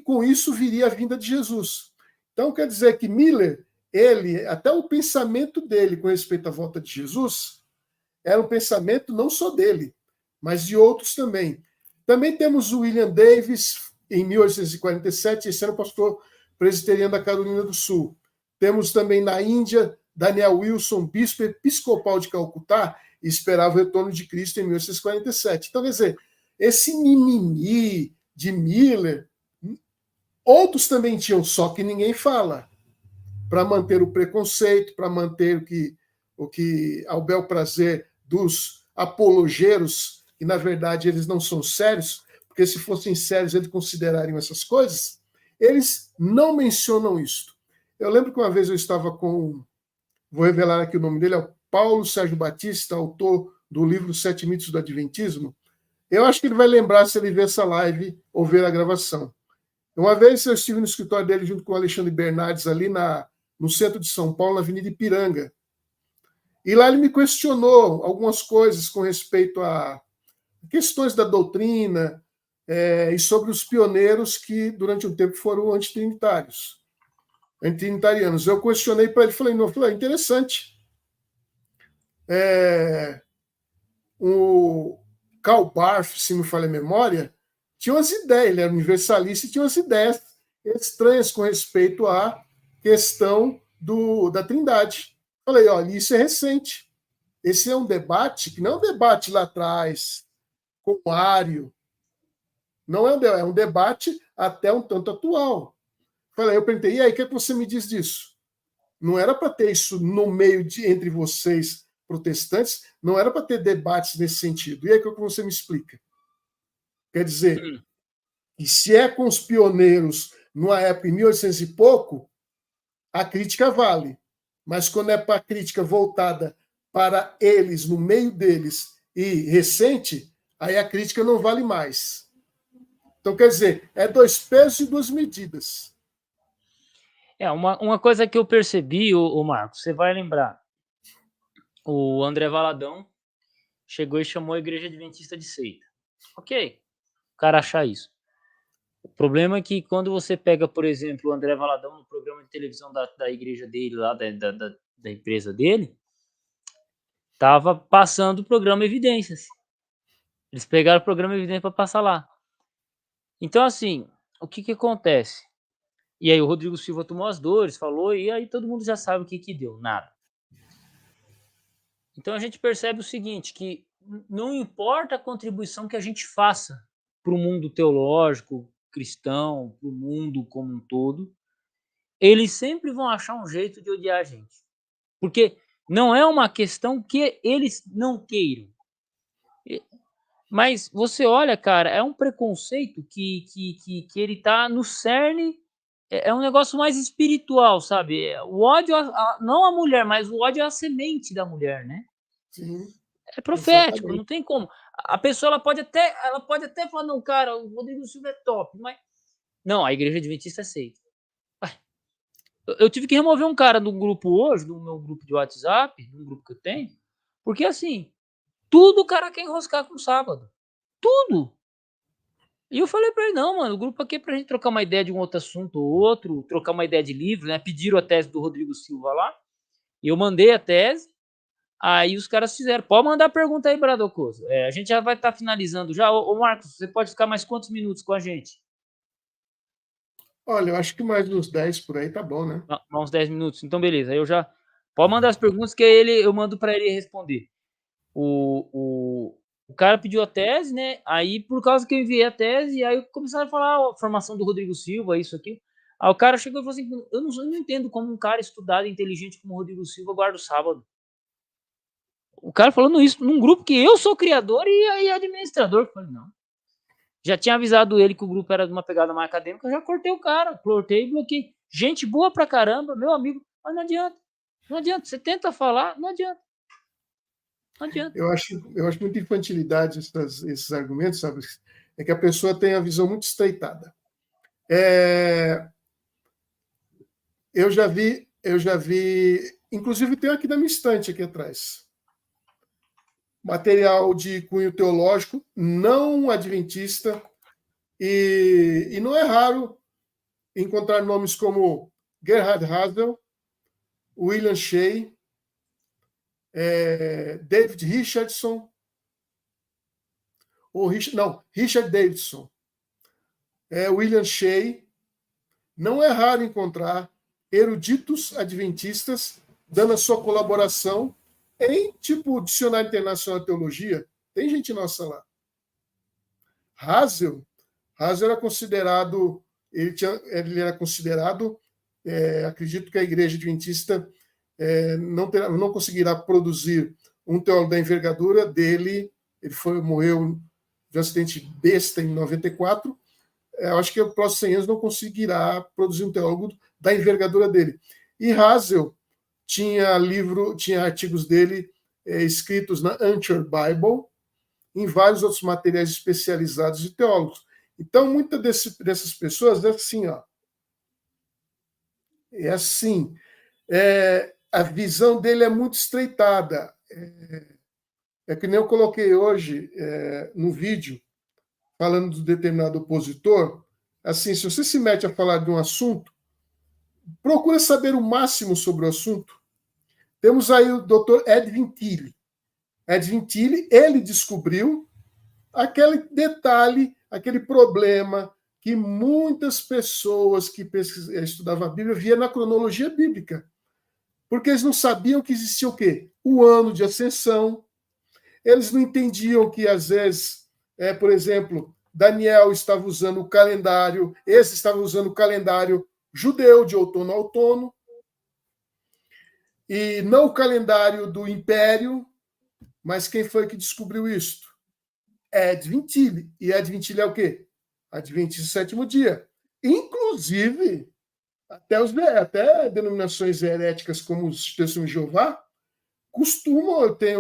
com isso viria a vinda de Jesus. Então, quer dizer que Miller, até o pensamento dele com respeito à volta de Jesus, era um pensamento não só dele, mas de outros também. Também temos o William Davis, em 1847, esse era o pastor presbiteriano da Carolina do Sul. Temos também na Índia, Daniel Wilson, bispo episcopal de Calcutá, e esperava o retorno de Cristo em 1847. Então, quer dizer, esse mimimi de Miller, outros também tinham, só que ninguém fala, para manter o preconceito, para manter o que ao bel prazer dos apologeiros, que na verdade eles não são sérios, porque se fossem sérios eles considerariam essas coisas, eles não mencionam isto. Eu lembro que uma vez eu estava vou revelar aqui o nome dele, é o Paulo Sérgio Batista, autor do livro Sete Mitos do Adventismo. Eu acho que ele vai lembrar se ele ver essa live ou ver a gravação. Uma vez eu estive no escritório dele junto com o Alexandre Bernardes ali no centro de São Paulo, na Avenida Ipiranga. E lá ele me questionou algumas coisas com respeito a questões da doutrina e sobre os pioneiros que durante um tempo foram antitrinitarianos. Eu questionei para ele, falei, interessante. O Karl Barth, se não me falha a memória, tinha umas ideias, ele era universalista e tinha umas ideias estranhas com respeito à questão da Trindade. Falei, olha, isso é recente. Esse é um debate que não é um debate lá atrás, com o Ário. Não é um debate até um tanto atual. Falei, eu perguntei, e aí, o que você me diz disso? Não era para ter isso no meio entre vocês, protestantes, não era para ter debates nesse sentido. E aí, o que você me explica? Quer dizer, que se é com os pioneiros numa época em 1800 e pouco, a crítica vale. Mas quando é para a crítica voltada para eles, no meio deles, e recente, aí a crítica não vale mais. Então, quer dizer, é 2 pesos e 2 medidas. Uma coisa que eu percebi, o Marcos, você vai lembrar, o André Valadão chegou e chamou a Igreja Adventista de seita. Ok, o cara achar isso. O problema é que quando você pega, por exemplo, o André Valadão no programa de televisão da igreja dele, lá da empresa dele, tava passando o programa Evidências. Eles pegaram o programa Evidências para passar lá. Então, assim, o que acontece? E aí o Rodrigo Silva tomou as dores, falou, e aí todo mundo já sabe o que deu, nada. Então a gente percebe o seguinte, que não importa a contribuição que a gente faça para o mundo teológico, cristão, para o mundo como um todo, eles sempre vão achar um jeito de odiar a gente. Porque não é uma questão que eles não queiram. Mas você olha, cara, é um preconceito que ele tá no cerne, é um negócio mais espiritual, sabe? O ódio não a mulher, mas o ódio é a semente da mulher, né? Sim, É profético, exatamente. não tem como. A pessoa ela pode até falar, não, cara, o Rodrigo Silva é top, mas não, a igreja adventista aceita. Eu tive que remover um cara do grupo hoje, do meu grupo de WhatsApp, do grupo que eu tenho, porque assim, tudo o cara quer enroscar com o sábado. Tudo. E eu falei pra ele, não, mano, o grupo aqui é pra gente trocar uma ideia de um outro assunto ou outro, trocar uma ideia de livro, né? Pediram a tese do Rodrigo Silva lá, e eu mandei a tese, aí os caras fizeram. Pode mandar pergunta aí, Bradocoso. A gente já vai estar finalizando já. Ô, Marcos, você pode ficar mais quantos minutos com a gente? Olha, eu acho que mais uns 10 por aí tá bom, né? Uns 10 minutos. Então, beleza. Aí eu já. Pode mandar as perguntas que eu mando para ele responder. O cara pediu a tese, né? Aí, por causa que eu enviei a tese, aí começaram a falar a formação do Rodrigo Silva, isso aqui. Aí o cara chegou e falou assim: eu não entendo como um cara estudado e inteligente como o Rodrigo Silva guarda o sábado. O cara falando isso num grupo que eu sou criador e administrador. Eu falei, não. Já tinha avisado ele que o grupo era de uma pegada mais acadêmica, eu já cortei o cara, cortei e bloqueei. Gente boa pra caramba, meu amigo, mas não adianta. Não adianta. Você tenta falar, não adianta. Não adianta. Eu acho muita infantilidade esses argumentos, sabe? É que a pessoa tem a visão muito estreitada. Eu já vi, inclusive tem aqui na minha estante aqui atrás, material de cunho teológico, não adventista, e não é raro encontrar nomes como Gerhard Hasel, William Shea, David Richardson, Richard Davidson, William Shea. Não é raro encontrar eruditos adventistas dando a sua colaboração em, tipo, Dicionário Internacional de Teologia. Tem gente nossa lá. Hasel era considerado, ele era considerado, acredito que a Igreja Adventista não conseguirá produzir um teólogo da envergadura dele. Ele morreu de um acidente besta em 94. Eu acho que os próximos 100 anos não conseguirá produzir um teólogo da envergadura dele. E Hasel tinha artigos dele escritos na Anchor Bible, em vários outros materiais especializados de teólogos. Então, muitas dessas pessoas é assim, ó. É assim. A visão dele é muito estreitada. É que nem eu coloquei hoje no vídeo, falando de determinado opositor. Assim, se você se mete a falar de um assunto, procura saber o máximo sobre o assunto. Temos aí o Dr. Edwin Tilly. Edwin Tilly, ele descobriu aquele detalhe, aquele problema que muitas pessoas que estudavam a Bíblia via na cronologia bíblica. Porque eles não sabiam que existia o quê? O ano de ascensão. Eles não entendiam que, às vezes, por exemplo, Daniel estava usando o calendário, esse estava usando o calendário judeu de outono a outono, e não o calendário do Império, mas quem foi que descobriu isso? Edwin Tilly. E Edwin Tilly é o quê? Adventista do sétimo dia. Inclusive, até denominações heréticas como os Testemunhos de Jeová costumam ter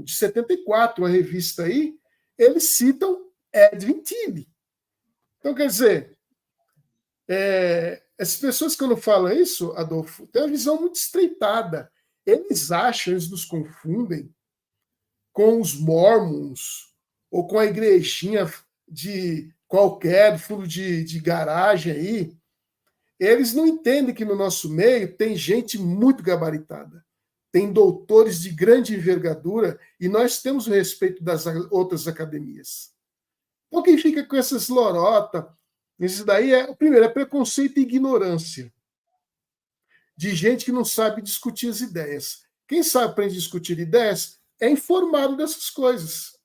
de 74, uma revista aí, eles citam Edwin Tilly. Então, quer dizer, essas pessoas, quando falam isso, Adolfo, têm uma visão muito estreitada. Eles nos confundem com os mormons ou com a igrejinha de qualquer fundo de garagem aí. Eles não entendem que no nosso meio tem gente muito gabaritada, tem doutores de grande envergadura e nós temos o respeito das outras academias. Então, quem fica com essas lorotas, isso daí primeiro, é preconceito e ignorância de gente que não sabe discutir as ideias. Quem sabe aprender a discutir ideias é informado dessas coisas.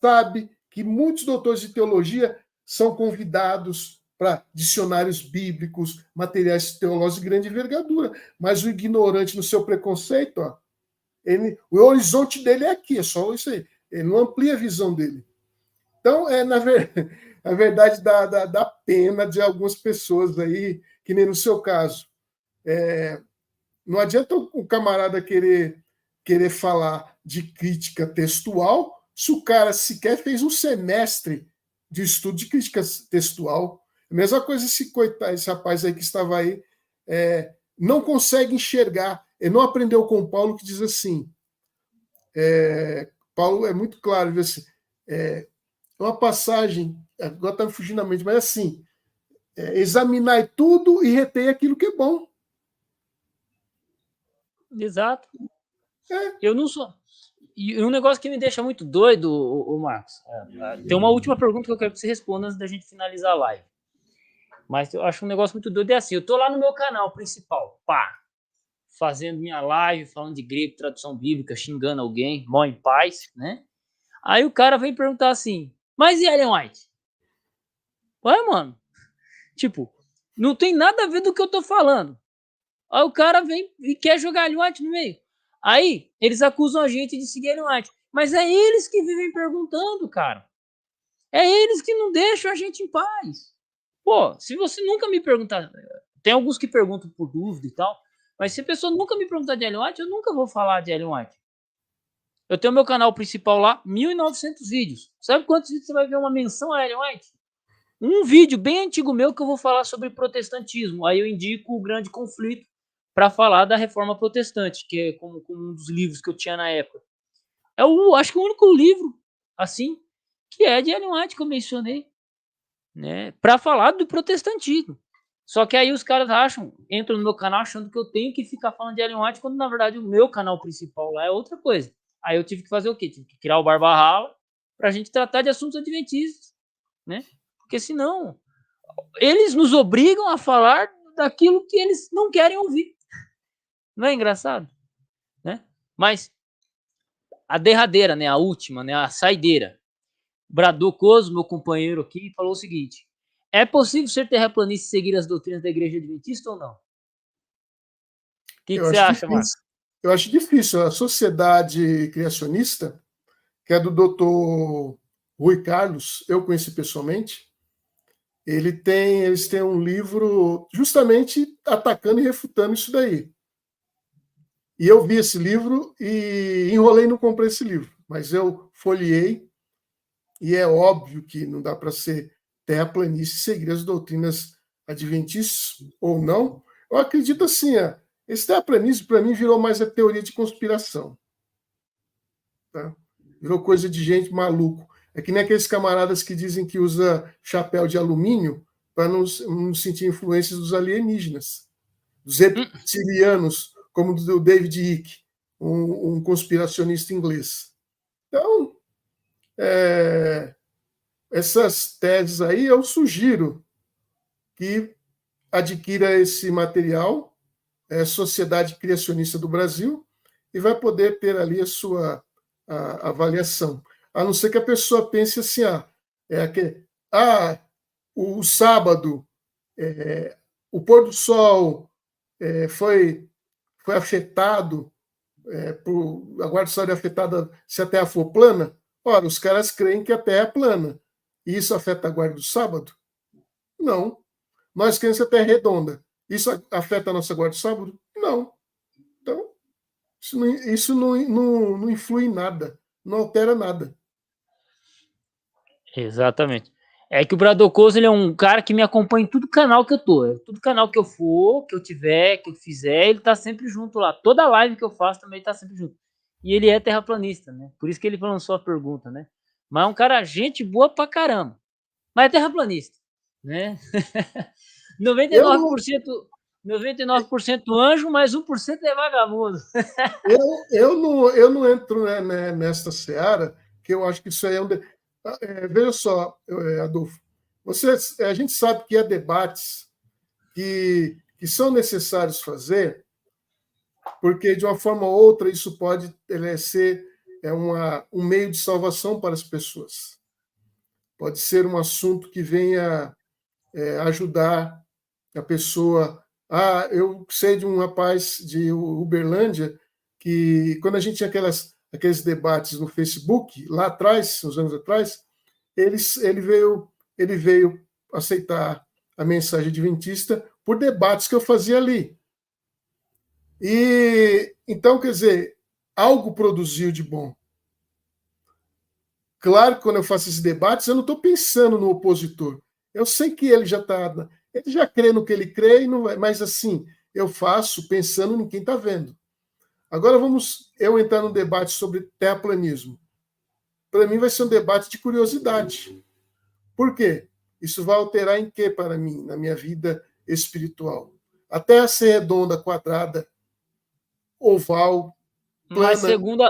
Sabe que muitos doutores de teologia são convidados para dicionários bíblicos, materiais teológicos de grande envergadura. Mas o ignorante, no seu preconceito, o horizonte dele é aqui, é só isso aí. Ele não amplia a visão dele. Então, na verdade, dá pena de algumas pessoas aí, que nem no seu caso. Não adianta o camarada querer falar de crítica textual se o cara sequer fez um semestre de estudo de crítica textual. A mesma coisa esse rapaz aí que estava aí, não consegue enxergar, não aprendeu com o Paulo, que diz assim, Paulo é muito claro, diz assim, uma passagem, agora está me fugindo a mente, mas assim, examinar tudo e reter aquilo que é bom. Exato. Eu não sou... E um negócio que me deixa muito doido, o Marcos, tem uma última pergunta que eu quero que você responda antes da gente finalizar a live. Mas eu acho um negócio muito doido, é assim, eu tô lá no meu canal principal, fazendo minha live, falando de grego, tradução bíblica, xingando alguém, mó em paz, né? Aí o cara vem perguntar assim, mas e Ellen White? Ué, mano, tipo, não tem nada a ver do que eu tô falando. Aí o cara vem e quer jogar Ellen White no meio. Aí, eles acusam a gente de seguir Ellen White. Mas é eles que vivem perguntando, cara. É eles que não deixam a gente em paz. Pô, se você nunca me perguntar... Tem alguns que perguntam por dúvida e tal. Mas se a pessoa nunca me perguntar de Ellen White, eu nunca vou falar de Ellen White. Eu tenho meu canal principal lá, 1.900 vídeos. Sabe quantos vídeos você vai ver uma menção a Ellen White? Um vídeo bem antigo meu que eu vou falar sobre protestantismo. Aí eu indico o Grande Conflito para falar da Reforma Protestante, que é como um dos livros que eu tinha na época. Acho que o único livro, assim, que é de Ellen White que eu mencionei, né, para falar do protestantismo. Só que aí os caras entram no meu canal achando que eu tenho que ficar falando de Ellen White, quando na verdade o meu canal principal lá é outra coisa. Aí eu tive que fazer o quê? Tive que criar o Barba Rala pra gente tratar de assuntos adventistas, né? Porque senão eles nos obrigam a falar daquilo que eles não querem ouvir. Não é engraçado? Né? Mas a derradeira, né, a última, né, a saideira. Bradou Coso, meu companheiro aqui, falou o seguinte: é possível ser terraplanista e seguir as doutrinas da Igreja Adventista ou não? O que você acha, Marcos? Eu acho difícil. A Sociedade Criacionista, que é do Dr. Rui Carlos, eu conheci pessoalmente, eles têm um livro justamente atacando e refutando isso daí. E eu vi esse livro e enrolei e não comprei esse livro, mas eu folheei, e é óbvio que não dá para ser terraplanista e seguir as doutrinas adventistas ou não. Eu acredito assim, esse terraplanismo para mim virou mais a teoria de conspiração. Tá? Virou coisa de gente maluco. É que nem aqueles camaradas que dizem que usa chapéu de alumínio para não sentir influências dos alienígenas, dos reptilianos, como do David Icke, um conspiracionista inglês. Então, essas teses aí, eu sugiro que adquira esse material, Sociedade Criacionista do Brasil, e vai poder ter ali a sua avaliação. A não ser que a pessoa pense assim, o sábado, o pôr do sol foi afetado, a guarda solar é afetada se a Terra for plana. Ora, os caras creem que a Terra é plana. E isso afeta a guarda do sábado? Não. Nós cremos que a Terra é redonda. Isso afeta a nossa guarda do sábado? Não. Então, isso não influi em nada, não altera nada. Exatamente. É que o Bradocoso, ele é um cara que me acompanha em todo canal que eu tô. Todo canal que eu for, que eu tiver, que eu fizer, ele tá sempre junto lá. Toda live que eu faço também tá sempre junto. E ele é terraplanista, né? Por isso que ele lançou a pergunta, né? Mas é um cara, gente boa pra caramba. Mas é terraplanista, né? 99%, 99% anjo, mas 1% é vagabundo. Eu não entro, né, nessa seara, que eu acho que isso aí é um... veja só, Adolfo, a gente sabe que há debates que são necessários fazer, porque de uma forma ou outra isso pode ser um meio de salvação para as pessoas. Pode ser um assunto que venha ajudar a pessoa. Eu sei de um rapaz de Uberlândia que, quando a gente tinha aqueles debates no Facebook, lá atrás, uns anos atrás, ele veio aceitar a mensagem adventista por debates que eu fazia ali. E então, quer dizer, algo produziu de bom. Claro que quando eu faço esses debates, eu não estou pensando no opositor. Eu sei que ele já está, ele já crê no que ele crê, e não vai, mas assim, eu faço pensando em quem está vendo. Agora vamos eu entrar num debate sobre terraplanismo. Para mim vai ser um debate de curiosidade. Por quê? Isso vai alterar em quê para mim, na minha vida espiritual? A Terra ser redonda, quadrada, oval, plana.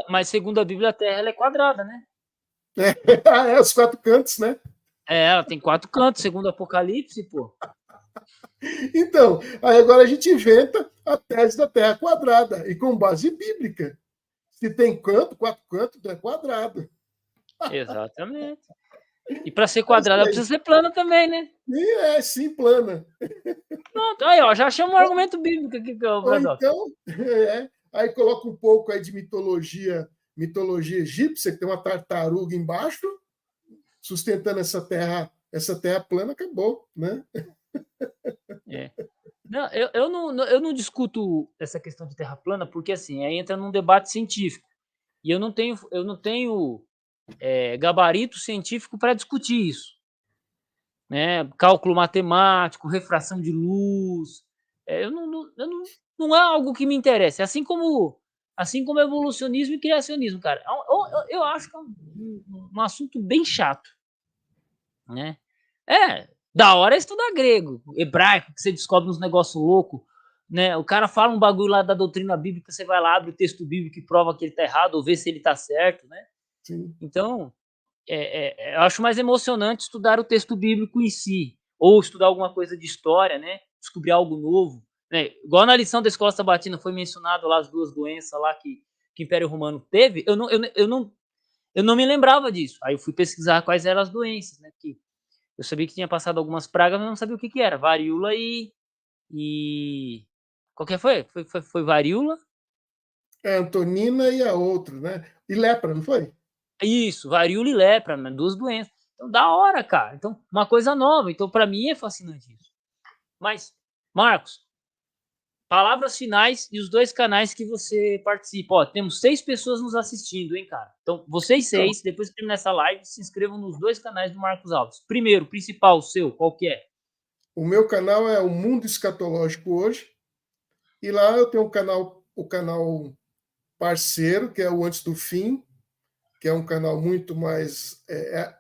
Mas segundo a Bíblia, a Terra ela é quadrada, né? É, os 4 cantos, né? Ela tem 4 cantos, segundo o Apocalipse, pô. Então, aí agora a gente inventa a tese da Terra quadrada, e com base bíblica. Se tem canto, 4 cantos, então é quadrado. Exatamente. E para ser quadrada, ela precisa ser plana também, né? E sim, plana. Pronto, aí, ó, já chama um argumento bíblico aqui que eu Ou então, aí coloca um pouco aí de mitologia egípcia, que tem uma tartaruga embaixo, sustentando essa terra plana, acabou, né? Não, eu não discuto essa questão de terra plana, porque assim, aí entra num debate científico. E eu não tenho gabarito científico para discutir isso. Né? Cálculo matemático, refração de luz. Não é algo que me interessa. Assim como evolucionismo e criacionismo, cara. Eu acho que é um assunto bem chato. Né? Da hora é estudar grego, hebraico, que você descobre uns negócios loucos. Né? O cara fala um bagulho lá da doutrina bíblica, você vai lá, abre o texto bíblico e prova que ele tá errado, ou vê se ele tá certo. Né? Sim. Então, eu acho mais emocionante estudar o texto bíblico em si, ou estudar alguma coisa de história, né? Descobrir algo novo. Né? Igual na lição da Escola Sabatina foi mencionado lá as 2 doenças lá que o Império Romano teve, eu não me lembrava disso. Aí eu fui pesquisar quais eram as doenças, né? Que eu sabia que tinha passado algumas pragas, mas não sabia o que era. Varíola e... Qual que foi? Foi varíola? Antonina e a outra, né? E lepra, não foi? Isso, varíola e lepra, né? 2 doenças. Então, da hora, cara. Então, uma coisa nova. Então, para mim é fascinante isso. Mas, Marcos, palavras finais e os 2 canais que você participa. Ó, temos 6 pessoas nos assistindo, hein, cara? Então, vocês 6, depois que terminar essa live, se inscrevam nos 2 canais do Marcos Alves. Primeiro, principal, o seu, qual que é? O meu canal é o Mundo Escatológico Hoje. E lá eu tenho o canal parceiro, que é o Antes do Fim, que é um canal muito mais.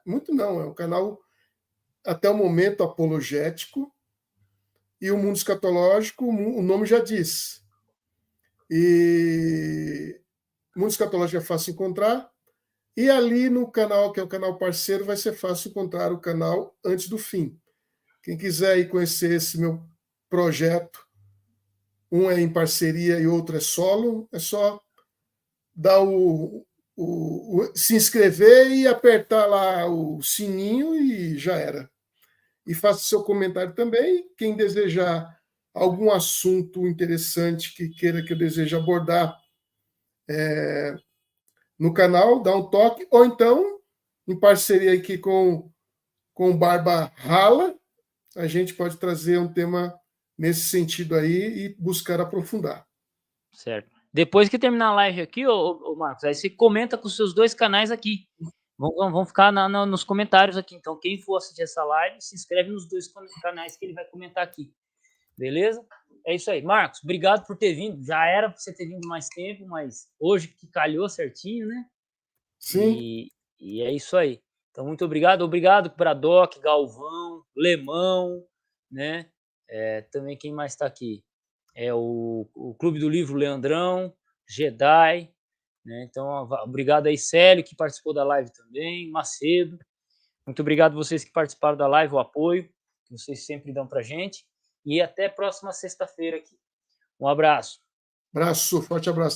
Muito não, é um canal até o momento apologético. E o Mundo Escatológico, o nome já diz. E o Mundo Escatológico é fácil encontrar. E ali no canal, que é o canal parceiro, vai ser fácil encontrar o canal Antes do Fim. Quem quiser ir conhecer esse meu projeto, um é em parceria e outro é solo, é só dar se inscrever e apertar lá o sininho e já era. E faça seu comentário também. Quem desejar algum assunto interessante que queira que eu deseje abordar no canal, dá um toque, ou então, em parceria aqui com o Barba Rala, a gente pode trazer um tema nesse sentido aí e buscar aprofundar. Certo. Depois que terminar a live aqui, ô Marcos, aí você comenta com os seus 2 canais aqui. Vão ficar nos comentários aqui. Então, quem for assistir essa live, se inscreve nos 2 canais que ele vai comentar aqui. Beleza? É isso aí. Marcos, obrigado por ter vindo. Já era para você ter vindo mais tempo, mas hoje que calhou certinho, né? Sim. E é isso aí. Então, muito obrigado. Obrigado, Bradock, Galvão, Lemão, né? Também quem mais está aqui? É o Clube do Livro Leandrão, Jedi, né? Então, obrigado aí, Célio, que participou da live também, Macedo. Muito obrigado vocês que participaram da live, o apoio que vocês sempre dão pra gente. E até próxima sexta-feira aqui. Um abraço. Abraço, forte abraço.